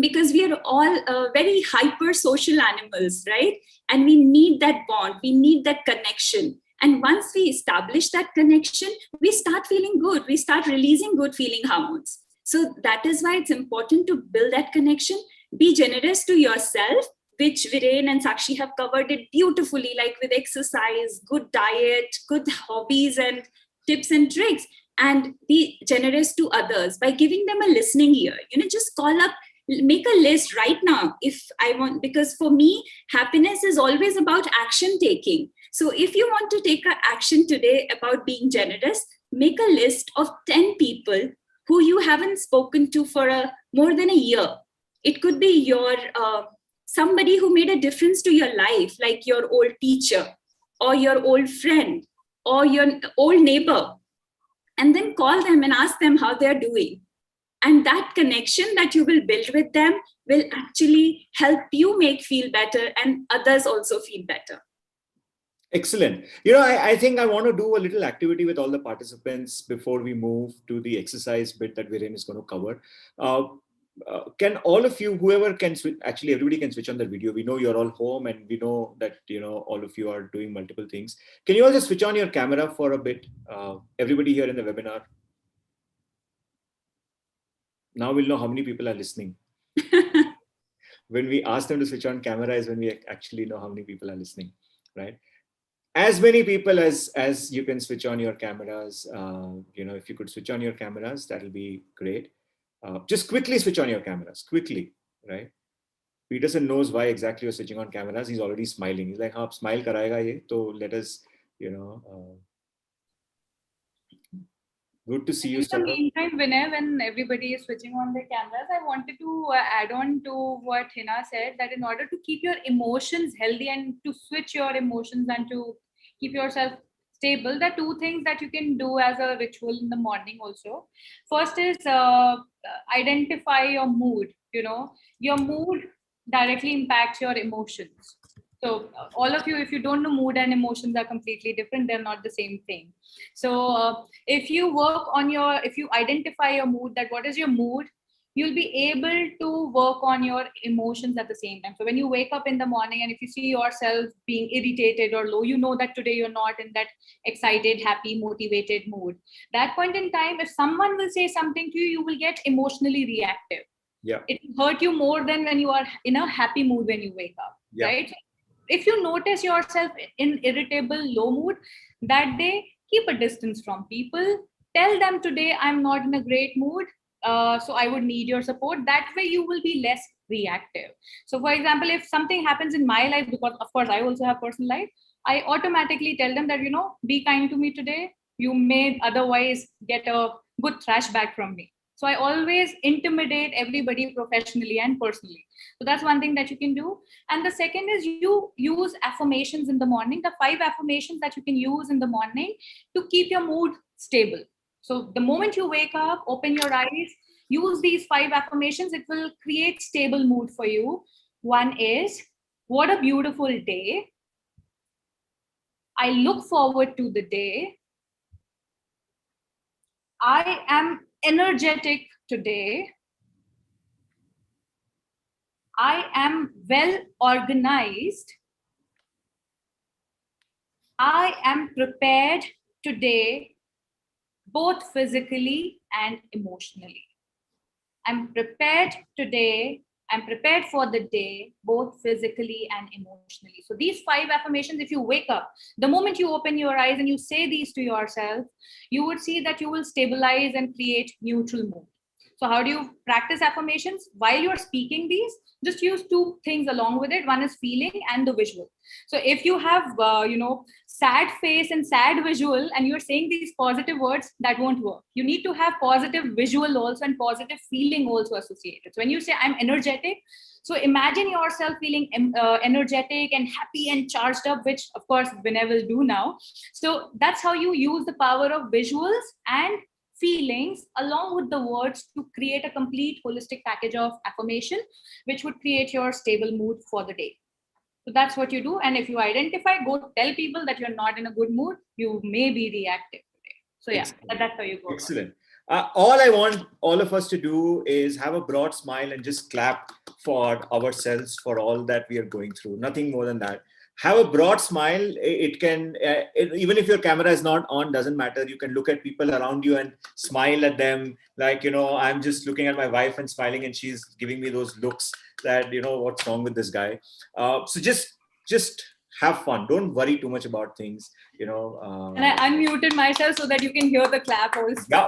because we are all very hyper social animals, right? And we need that bond, we need that connection. And once we establish that connection, we start feeling good, we start releasing good feeling hormones. So that is why it's important to build that connection. Be generous to yourself, which Viren and Sakshi have covered it beautifully, like with exercise, good diet, good hobbies and tips and tricks. And be generous to others by giving them a listening ear. Just call up, make a list right now if I want, because for me, happiness is always about action taking. So if you want to take an action today about being generous, make a list of 10 people who you haven't spoken to for more than a year. It could be your somebody who made a difference to your life, like your old teacher or your old friend or your old neighbor, and then call them and ask them how they're doing. And that connection that you will build with them will actually help you feel better and others also feel better. Excellent. You know, I think I want to do a little activity with all the participants before we move to the exercise bit that Viren is going to cover. Can all of you, whoever can switch, actually everybody can switch on the video. We know you're all home and we know that, you know, all of you are doing multiple things. Can you all just switch on your camera for a bit? Everybody here in the webinar. Now we'll know how many people are listening. When we ask them to switch on camera is when we actually know how many people are listening, right? As many people as you can switch on your cameras. You know, if you could switch on your cameras, that'll be great. Just quickly switch on your cameras, quickly, right? Peterson knows why exactly you're switching on cameras. He's already smiling. He's like, "Haan, smile karayega ye." So let us, you know, good to see you. In the meantime, Vinay, when everybody is switching on their cameras, I wanted to add on to what Hina said, that in order to keep your emotions healthy and to switch your emotions and to keep yourself stable, there are two things that you can do as a ritual in the morning also. First is identify your mood. You know, your mood directly impacts your emotions. So all of you, if you don't know, mood and emotions are completely different. They're not the same thing. So if you work on if you identify your mood, that what is your mood, you'll be able to work on your emotions at the same time. So when you wake up in the morning and if you see yourself being irritated or low, you know that today you're not in that excited, happy, motivated mood. That point in time, if someone will say something to you, you will get emotionally reactive. Yeah. It will hurt you more than when you are in a happy mood when you wake up, yeah. right? If you notice yourself in irritable, low mood that day, keep a distance from people. Tell them today I'm not in a great mood. So I would need your support. That way you will be less reactive. So for example, if something happens in my life, because of course I also have personal life, I automatically tell them that, you know, be kind to me today. You may otherwise get a good thrash back from me. So I always intimidate everybody professionally and personally. So that's one thing that you can do. And the second is you use affirmations in the morning, the 5 affirmations that you can use in the morning to keep your mood stable. So the moment you wake up, open your eyes, use these 5 affirmations, it will create stable mood for you. One is, what a beautiful day. I look forward to the day. I am energetic today. I am well organized. I am prepared today, both physically and emotionally. I'm prepared today. I'm prepared for the day, both physically and emotionally. So these 5 affirmations, if you wake up, the moment you open your eyes and you say these to yourself, you would see that you will stabilize and create neutral mood. So how do you practice affirmations? While you're speaking these, just use 2 things along with it. One is feeling and the visual. So if you have, sad face and sad visual and you're saying these positive words, that won't work. You need to have positive visual also and positive feeling also associated. So when you say I'm energetic, so imagine yourself feeling energetic and happy and charged up, which of course Vinay will do now. So that's how you use the power of visuals and feelings along with the words to create a complete holistic package of affirmation, which would create your stable mood for the day. So that's what you do. And if you identify, go tell people that you're not in a good mood, you may be reactive today. So yeah, that's how you go. Excellent. All I want all of us to do is have a broad smile and just clap for ourselves for all that we are going through. Nothing more than that. Have a broad smile. It can, even if your camera is not on, doesn't matter. You can look at people around you and smile at them. Like, you know, I'm just looking at my wife and smiling and she's giving me those looks that, you know, what's wrong with this guy? So just have fun. Don't worry too much about things, you know. And I unmuted myself so that you can hear the clap also. Yeah.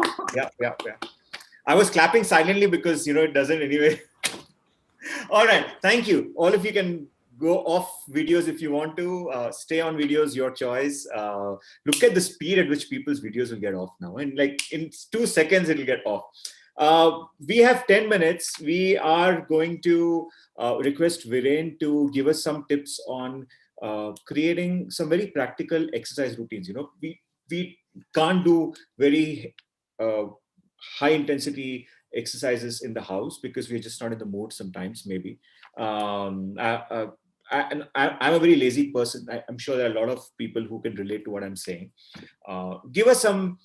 I was clapping silently because, you know, it doesn't anyway. All right. Thank you. All of you can go off videos if you want to. Stay on videos, your choice. Look at the speed at which people's videos will get off now. And like in 2 seconds, it'll get off. We have 10 minutes. We are going to request Viren to give us some tips on creating some very practical exercise routines. You know, we can't do very high intensity exercises in the house because we're just not in the mood sometimes, maybe. I'm a very lazy person. I'm sure there are a lot of people who can relate to what I'm saying. Give us some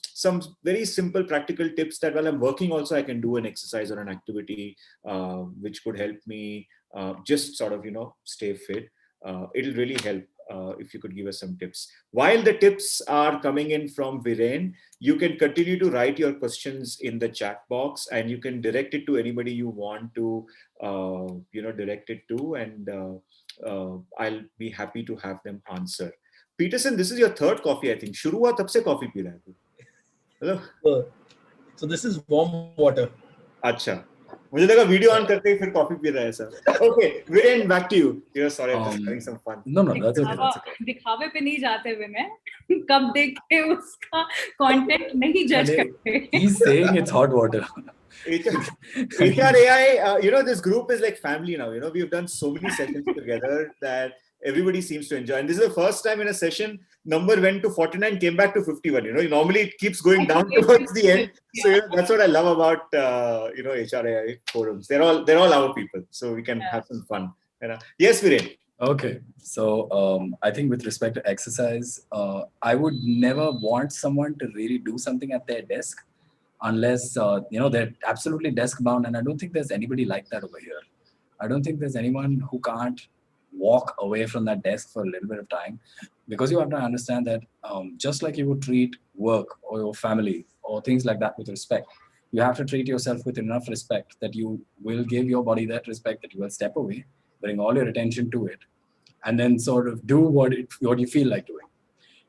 very simple practical tips that while I'm working also I can do an exercise or an activity which could help me just sort of, stay fit. It'll really help if you could give us some tips. While the tips are coming in from Viren, you can continue to write your questions in the chat box, and you can direct it to anybody you want to, direct it to, and I'll be happy to have them answer. Peterson, this is your third coffee, I think. शुरू हुआ तब से coffee P रहा है तू. Hello. So this is warm water. अच्छा. मुझे लगा वीडियो ऑन करते ही फिर कॉफी पी रहा है sir. Okay, Viren, back to you. Sorry, I'm just having some fun. No, that's okay. दिखावे पे नहीं जाते विनय. कब देख के उसका कंटेंट नहीं जज करते. He's saying it's hot water. HRAI, this group is like family now. We've done so many sessions together that everybody seems to enjoy. And this is the first time in a session, number went to 49, came back to 51. Normally it keeps going down towards the end. So that's what I love about HRAI forums. They're all our people, so we can have some fun. Yes, Viren. Okay, so I think with respect to exercise, I would never want someone to really do something at their desk unless they're absolutely desk bound, and I don't think there's anybody like that over here. I don't think there's anyone who can't walk away from that desk for a little bit of time, because you have to understand that just like you would treat work or your family or things like that with respect, you have to treat yourself with enough respect that you will give your body that respect, that you will step away, bring all your attention to it, and then sort of do what you feel like doing.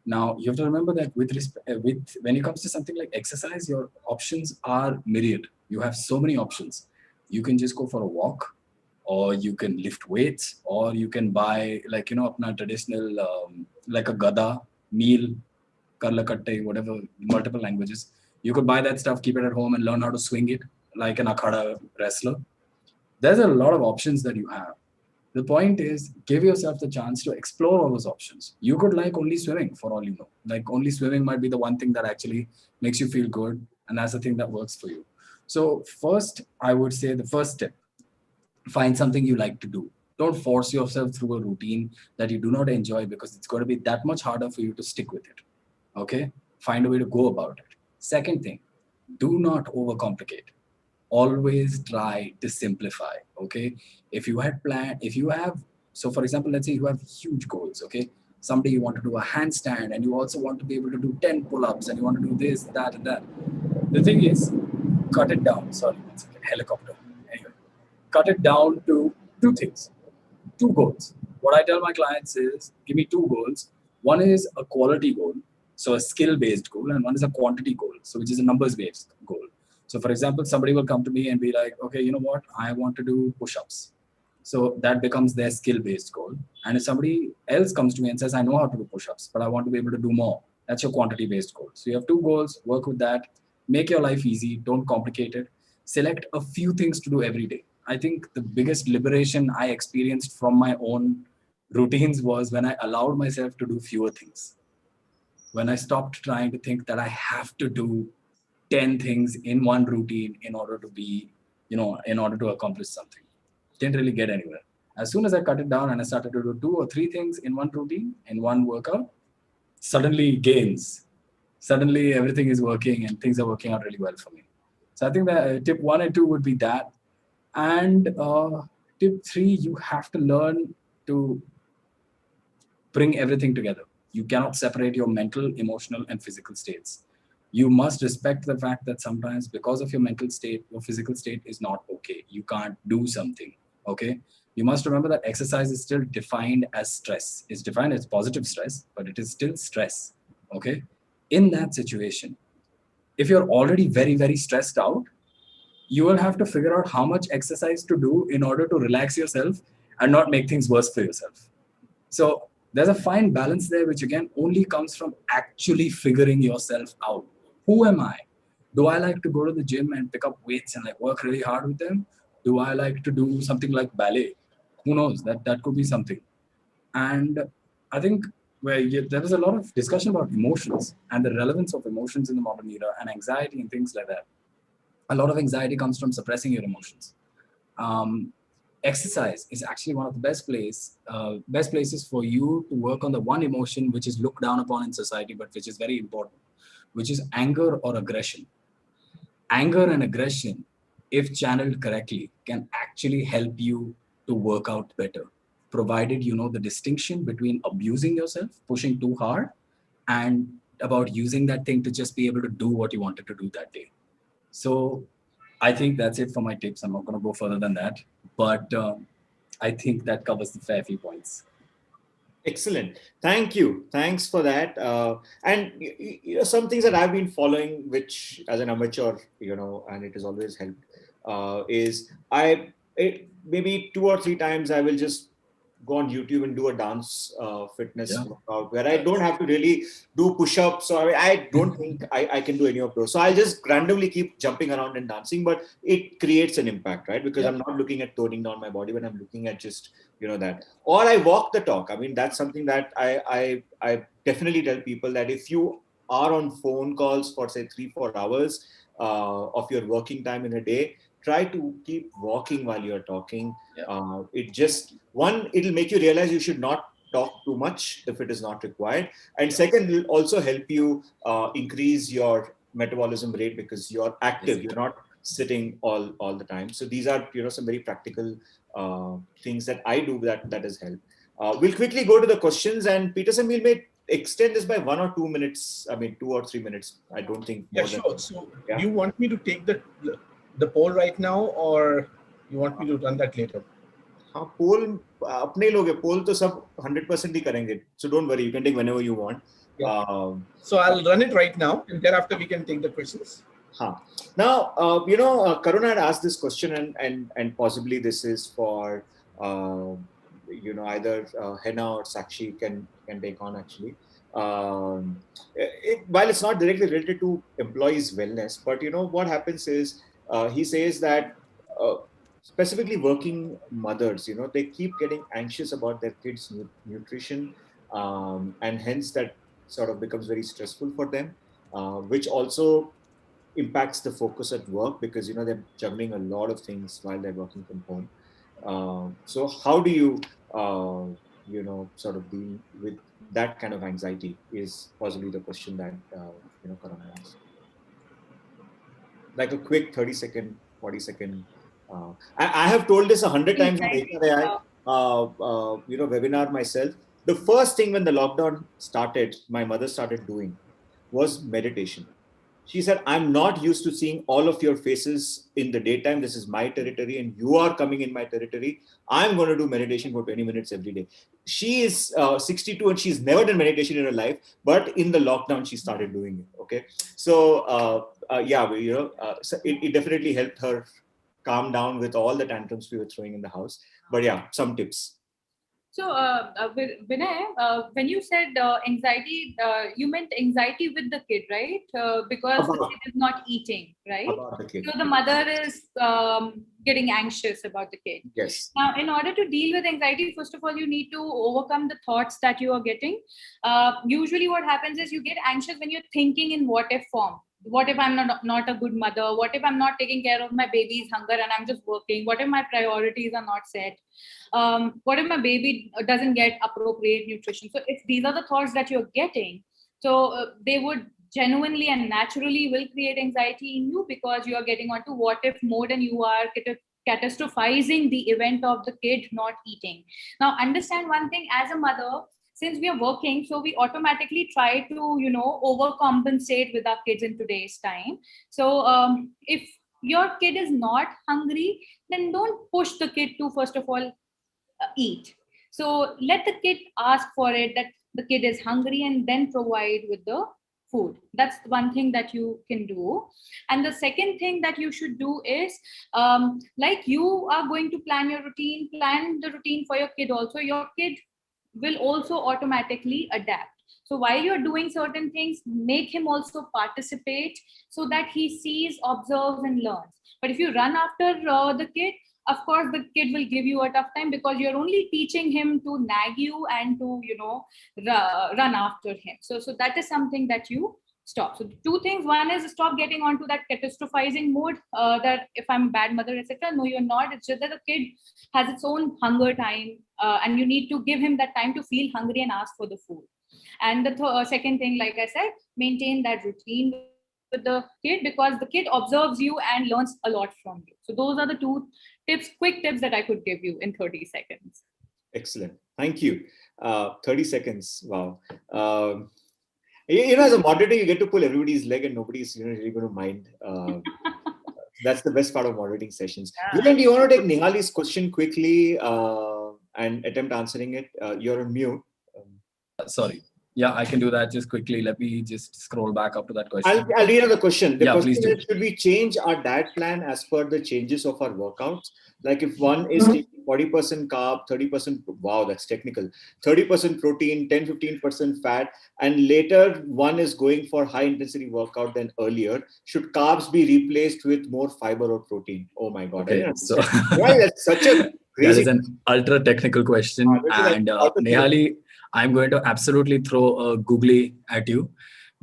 Now, you have to remember that with when it comes to something like exercise, your options are myriad. You have so many options. You can just go for a walk, or you can lift weights, or you can buy apna traditional like a gada, meal, karla katte, whatever, multiple languages. You could buy that stuff, keep it at home, and learn how to swing it like an akhada wrestler. There's a lot of options that you have. The point is, give yourself the chance to explore all those options. You could like only swimming, for all you know. Like only swimming might be the one thing that actually makes you feel good, and that's the thing that works for you. So first, I would say the first step, find something you like to do. Don't force yourself through a routine that you do not enjoy, because it's going to be that much harder for you to stick with it. Okay? Find a way to go about it. Second thing, do not overcomplicate. Always try to simplify. Okay, if you have, so for example, let's say you have huge goals. Okay, someday you want to do a handstand, and you also want to be able to do 10 pull-ups, and you want to do this, that, and that. The thing is, cut it down. Sorry, it's like a helicopter. Anyway, cut it down to two things, two goals. What I tell my clients is, give me two goals. One is a quality goal, so a skill-based goal, and one is a quantity goal, so which is a numbers-based goal. So for example, somebody will come to me and be like, okay, you know what? I want to do push-ups. So that becomes their skill-based goal. And if somebody else comes to me and says, I know how to do push-ups, but I want to be able to do more, that's your quantity-based goal. So you have two goals, work with that, make your life easy, don't complicate it, select a few things to do every day. I think the biggest liberation I experienced from my own routines was when I allowed myself to do fewer things. When I stopped trying to think that I have to do 10 things in one routine in order to be, in order to accomplish something. Didn't really get anywhere. As soon as I cut it down and I started to do 2 or 3 things in one routine, in one workout, suddenly gains. Suddenly everything is working and things are working out really well for me. So I think that tip 1 and 2 would be that. And tip 3, you have to learn to bring everything together. You cannot separate your mental, emotional, and physical states. You must respect the fact that sometimes because of your mental state, your physical state is not okay. You can't do something, okay? You must remember that exercise is still defined as stress. It's defined as positive stress, but it is still stress, okay? In that situation, if you're already very, very stressed out, you will have to figure out how much exercise to do in order to relax yourself and not make things worse for yourself. So there's a fine balance there, which again only comes from actually figuring yourself out. Who am I? Do I like to go to the gym and pick up weights and like work really hard with them? Do I like to do something like ballet? Who knows? That could be something. And I think there was a lot of discussion about emotions and the relevance of emotions in the modern era and anxiety and things like that. A lot of anxiety comes from suppressing your emotions. Exercise is actually one of the best places for you to work on the one emotion which is looked down upon in society, but which is very important, which is anger or aggression. Anger and aggression, if channeled correctly, can actually help you to work out better, provided you know the distinction between abusing yourself, pushing too hard, and about using that thing to just be able to do what you wanted to do that day. So I think that's it for my tips. I'm not going to go further than that, but I think that covers the fair few points. Excellent. Thank you. Thanks for that. And some things that I've been following, which as an amateur, and it has always helped, is maybe 2 or 3 times I will just go on YouTube and do a dance fitness workout where I don't have to really do push-ups. So I don't think I can do any of those. So I'll just randomly keep jumping around and dancing, but it creates an impact, right? Because I'm not looking at toning down my body, but I'm looking at just, that. Or I walk the talk. I mean, that's something that I definitely tell people that if you are on phone calls for say 3-4 hours of your working time in a day, try to keep walking while you're talking. It'll make you realize you should not talk too much if it is not required. And second, it'll also help you increase your metabolism rate because you're active. You're not sitting all the time. So these are, some very practical things that I do that has helped. We'll quickly go to the questions, and Peterson, we may extend this by 1 or 2 minutes. I mean, 2 or 3 minutes. I don't think. Sure. So do you want me to take the poll right now, or you want me to run that later? पोल अपने लोग है, पोल तो सब 100% ही करेंगे, so don't worry, you can take whenever you want. So I'll run it right now, and thereafter we can take the questions. Now, Karuna had asked this question, and possibly this is for either Henna or Sakshi can take on actually. While it's not directly related to employees' wellness, but what happens is he says that specifically working mothers, they keep getting anxious about their kids' nutrition, and hence that sort of becomes very stressful for them, which also impacts the focus at work because they're juggling a lot of things while they're working from home. So how do you sort of deal with that kind of anxiety is possibly the question that Karuna asked. Like a quick 30-second, 40-second. I have told this 100 times on HRAI webinar myself. The first thing when the lockdown started, my mother started doing was meditation. She said, I'm not used to seeing all of your faces in the daytime. This is my territory and you are coming in my territory. I'm going to do meditation for 20 minutes every day. She is 62 and she's never done meditation in her life, but in the lockdown, she started doing it. Okay. So, so it definitely helped her calm down with all the tantrums we were throwing in the house. But yeah, some tips. So, Vinay, when you said anxiety, you meant anxiety with the kid, right? Because the kid is not eating, right? About the kid. So the mother is getting anxious about the kid. Yes. Now, in order to deal with anxiety, first of all, you need to overcome the thoughts that you are getting. Usually what happens is you get anxious when you're thinking in what if form. What if I'm not a good mother? What if I'm not taking care of my baby's hunger and I'm just working? What if my priorities are not set? What if my baby doesn't get appropriate nutrition? So if these are the thoughts that you're getting, so they would genuinely and naturally will create anxiety in you because you are getting onto what if mode and you are catastrophizing the event of the kid not eating. Now, understand one thing, as a mother, since we are working, so we automatically try to, overcompensate with our kids in today's time. So if your kid is not hungry, then don't push the kid to, first of all, eat. So let the kid ask for it, that the kid is hungry, and then provide with the food. That's one thing that you can do. And the second thing that you should do is, like you are going to plan your routine, plan the routine for your kid also. Your kid will also automatically adapt. So while you're doing certain things, make him also participate so that he sees, observes, and learns. But if you run after the kid, of course, the kid will give you a tough time because you're only teaching him to nag you and to, run after him. So that is something that you stop. So two things. One is stop getting onto that catastrophizing mode, that if I'm a bad mother, etc. No, you're not. It's just that the kid has its own hunger time, and you need to give him that time to feel hungry and ask for the food. And the second thing, like I said, maintain that routine with the kid, because the kid observes you and learns a lot from you. So those are the two quick tips that I could give you in 30 seconds. Excellent. Thank you. 30 seconds. Wow. As a moderator, you get to pull everybody's leg and nobody's really going to mind. That's the best part of moderating sessions. Yeah. Viren, do you want to take Nihali's question quickly and attempt answering it? You're on mute. Sorry. Yeah, I can do that just quickly. Let me just scroll back up to that question. I'll read out the question. The Yeah, question please do. is, should we change our diet plan as per the changes of our workouts? Like if one is taking 40% carb, 30%, wow, that's technical, 30% protein, 10-15% fat, and later one is going for high intensity workout than earlier, should carbs be replaced with more fiber or protein? Oh my God. Okay, so Why that's such a crazy... That is an ultra technical question. And Nihali, I'm going to absolutely throw a googly at you,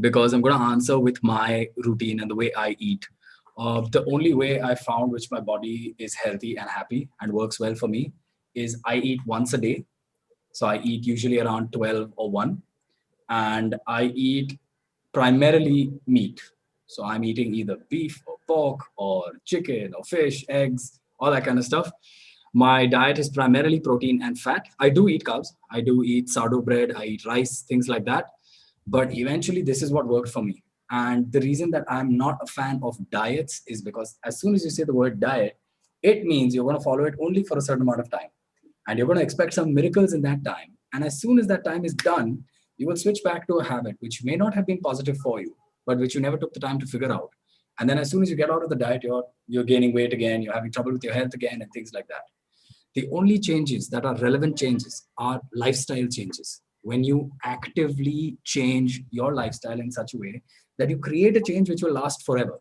because I'm going to answer with my routine and the way I eat. The only way I found which my body is healthy and happy and works well for me is I eat once a day. So I eat usually around 12 or 1. And I eat primarily meat. So I'm eating either beef or pork or chicken or fish, eggs, all that kind of stuff. My diet is primarily protein and fat. I do eat carbs. I do eat sourdough bread. I eat rice, things like that. But eventually, this is what worked for me. And the reason that I'm not a fan of diets is because as soon as you say the word diet, it means you're going to follow it only for a certain amount of time. And you're going to expect some miracles in that time. And as soon as that time is done, you will switch back to a habit which may not have been positive for you, but which you never took the time to figure out. And then as soon as you get out of the diet, you're gaining weight again, you're having trouble with your health again, and things like that. The only changes that are relevant changes are lifestyle changes. When you actively change your lifestyle in such a way that you create a change which will last forever.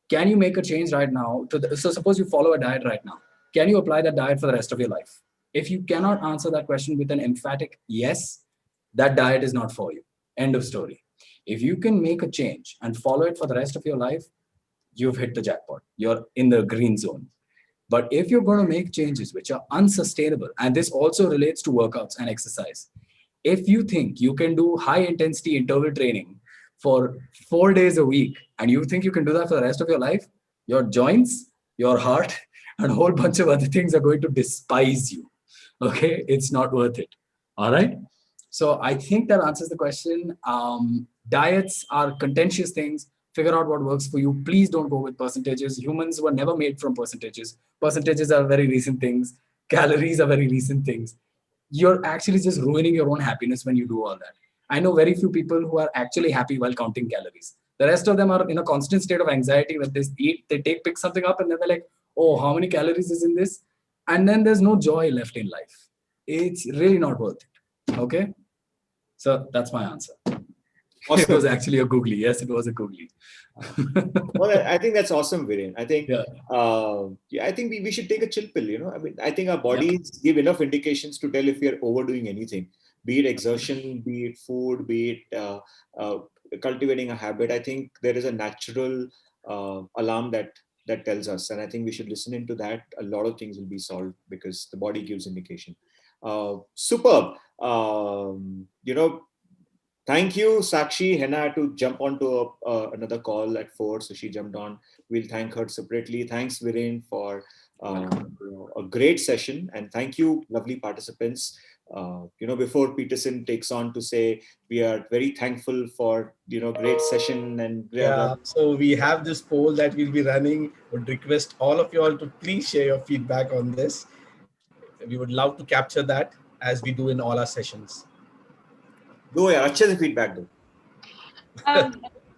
Can you make a change right now? So suppose you follow a diet right now. Can you apply that diet for the rest of your life? If you cannot answer that question with an emphatic yes, that diet is not for you. End of story. If you can make a change and follow it for the rest of your life, you've hit the jackpot. You're in the green zone. But if you're going to make changes which are unsustainable, and this also relates to workouts and exercise, if you think you can do high intensity interval training for 4 days a week, and you think you can do that for the rest of your life, your joints, your heart, and a whole bunch of other things are going to despise you. Okay, it's not worth it. All right. So I think that answers the question. Diets are contentious things. Figure out what works for you. Please don't go with percentages. Humans were never made from percentages. Percentages are very recent things. Calories are very recent things. You're actually just ruining your own happiness when you do all that. I know very few people who are actually happy while counting calories. The rest of them are in a constant state of anxiety when they eat, they pick something up and then they're like, oh, how many calories is in this? And then there's no joy left in life. It's really not worth it. Okay? So that's my answer. Awesome. It was actually a googly. Yes, it was a googly. Well, I think that's awesome, Viren. I think, I think we should take a chill pill. I mean, I think our bodies give enough indications to tell if we are overdoing anything, be it exertion, be it food, be it cultivating a habit. I think there is a natural alarm that tells us, and I think we should listen into that. A lot of things will be solved because the body gives indication. Superb. Thank you, Sakshi. Henna had to jump onto another call at 4, so she jumped on. We'll thank her separately. Thanks, Viren, for a great session, and thank you, lovely participants. Before Peterson takes on to say, we are very thankful for great session and so we have this poll that we'll be running. Would request all of you all to please share your feedback on this. We would love to capture that as we do in all our sessions. Do अच्छे से feedback do.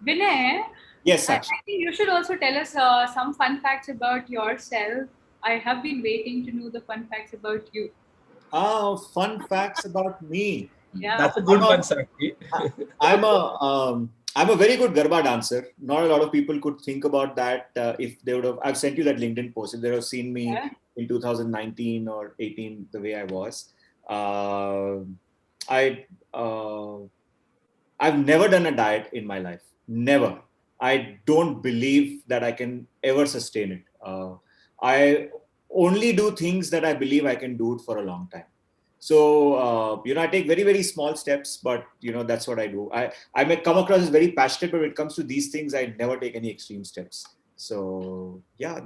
Vinay, yes, I think you should also tell us some fun facts about yourself. I have been waiting to know the fun facts about you. Fun facts about me. Yeah, that's a good one, Sakshi. I'm a very good Garba dancer. Not a lot of people could think about that if they would have. I've sent you that LinkedIn post. If they would have seen me in 2019 or 18, the way I was. I've never done a diet in my life. Never. I don't believe that I can ever sustain it. I only do things that I believe I can do it for a long time. So, I take very, very small steps, but, that's what I do. I may come across as very passionate, but when it comes to these things, I never take any extreme steps. So, yeah,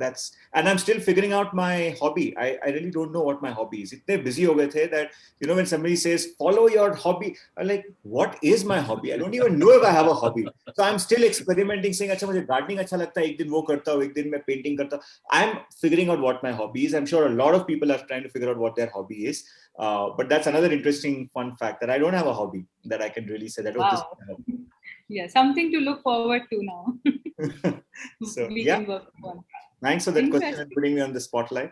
and I'm still figuring out my hobby. I really don't know what my hobby is. Itne busy ho gaye the that, when somebody says, follow your hobby, I'm like, what is my hobby? I don't even know if I have a hobby. So I'm still experimenting, saying, अच्छा मुझे gardening अच्छा लगता है, एक दिन वो करता हूँ, एक दिन मैं painting करता हूँ. I'm figuring out what my hobby is. I'm sure a lot of people are trying to figure out what their hobby is. But that's another interesting fun fact, that I don't have a hobby that I can really say that, oh, this is Wow. my hobby. Yeah, something to look forward to now. So, We yeah. can work on. Thanks for that question and Interesting. putting me on the spotlight.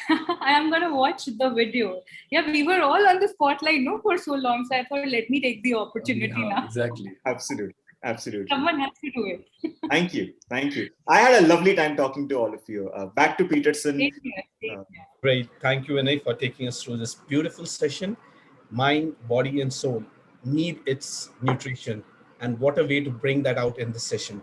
I am going to watch the video. Yeah, we were all on the spotlight, no, for so long. So I thought, let me take the opportunity Yeah, now. exactly. Absolutely. Someone has to do it. Thank you. I had a lovely time talking to all of you. Back to Peterson. Same here, same here. Great. Thank you, Vinay, for taking us through this beautiful session. Mind, body, and soul need its nutrition. And what a way to bring that out in this session.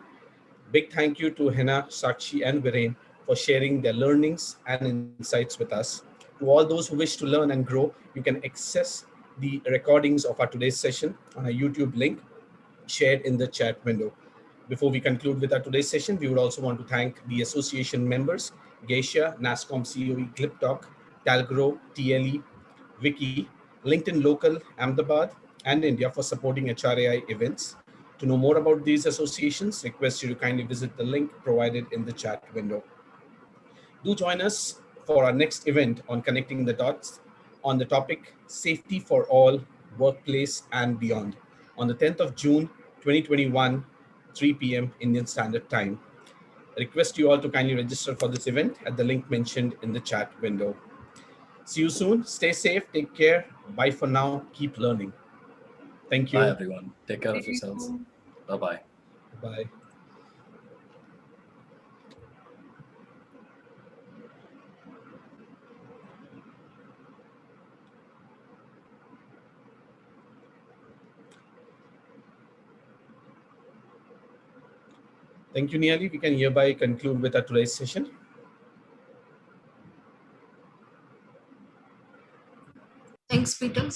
Big thank you to Hena, Sakshi, and Viren for sharing their learnings and insights with us. To all those who wish to learn and grow, you can access the recordings of our today's session on a YouTube link shared in the chat window. Before we conclude with our today's session, we would also want to thank the association members, Geisha, NASCOM COE, Cliptalk, Talgro, TLE, Wiki, LinkedIn Local, Ahmedabad, and India for supporting HRAI events. To know more about these associations, request you to kindly visit the link provided in the chat window. Do join us for our next event on connecting the dots on the topic Safety for All, Workplace and Beyond on the 10th of June 2021, 3 p.m. Indian Standard Time. I request you all to kindly register for this event at the link mentioned in the chat window. See you soon. Stay safe. Take care. Bye for now. Keep learning. Thank Bye, you. everyone. Take care of yourselves. Bye-bye. Bye. Thank you, Niyali. We can hereby conclude with our today's session. Thanks, Peter.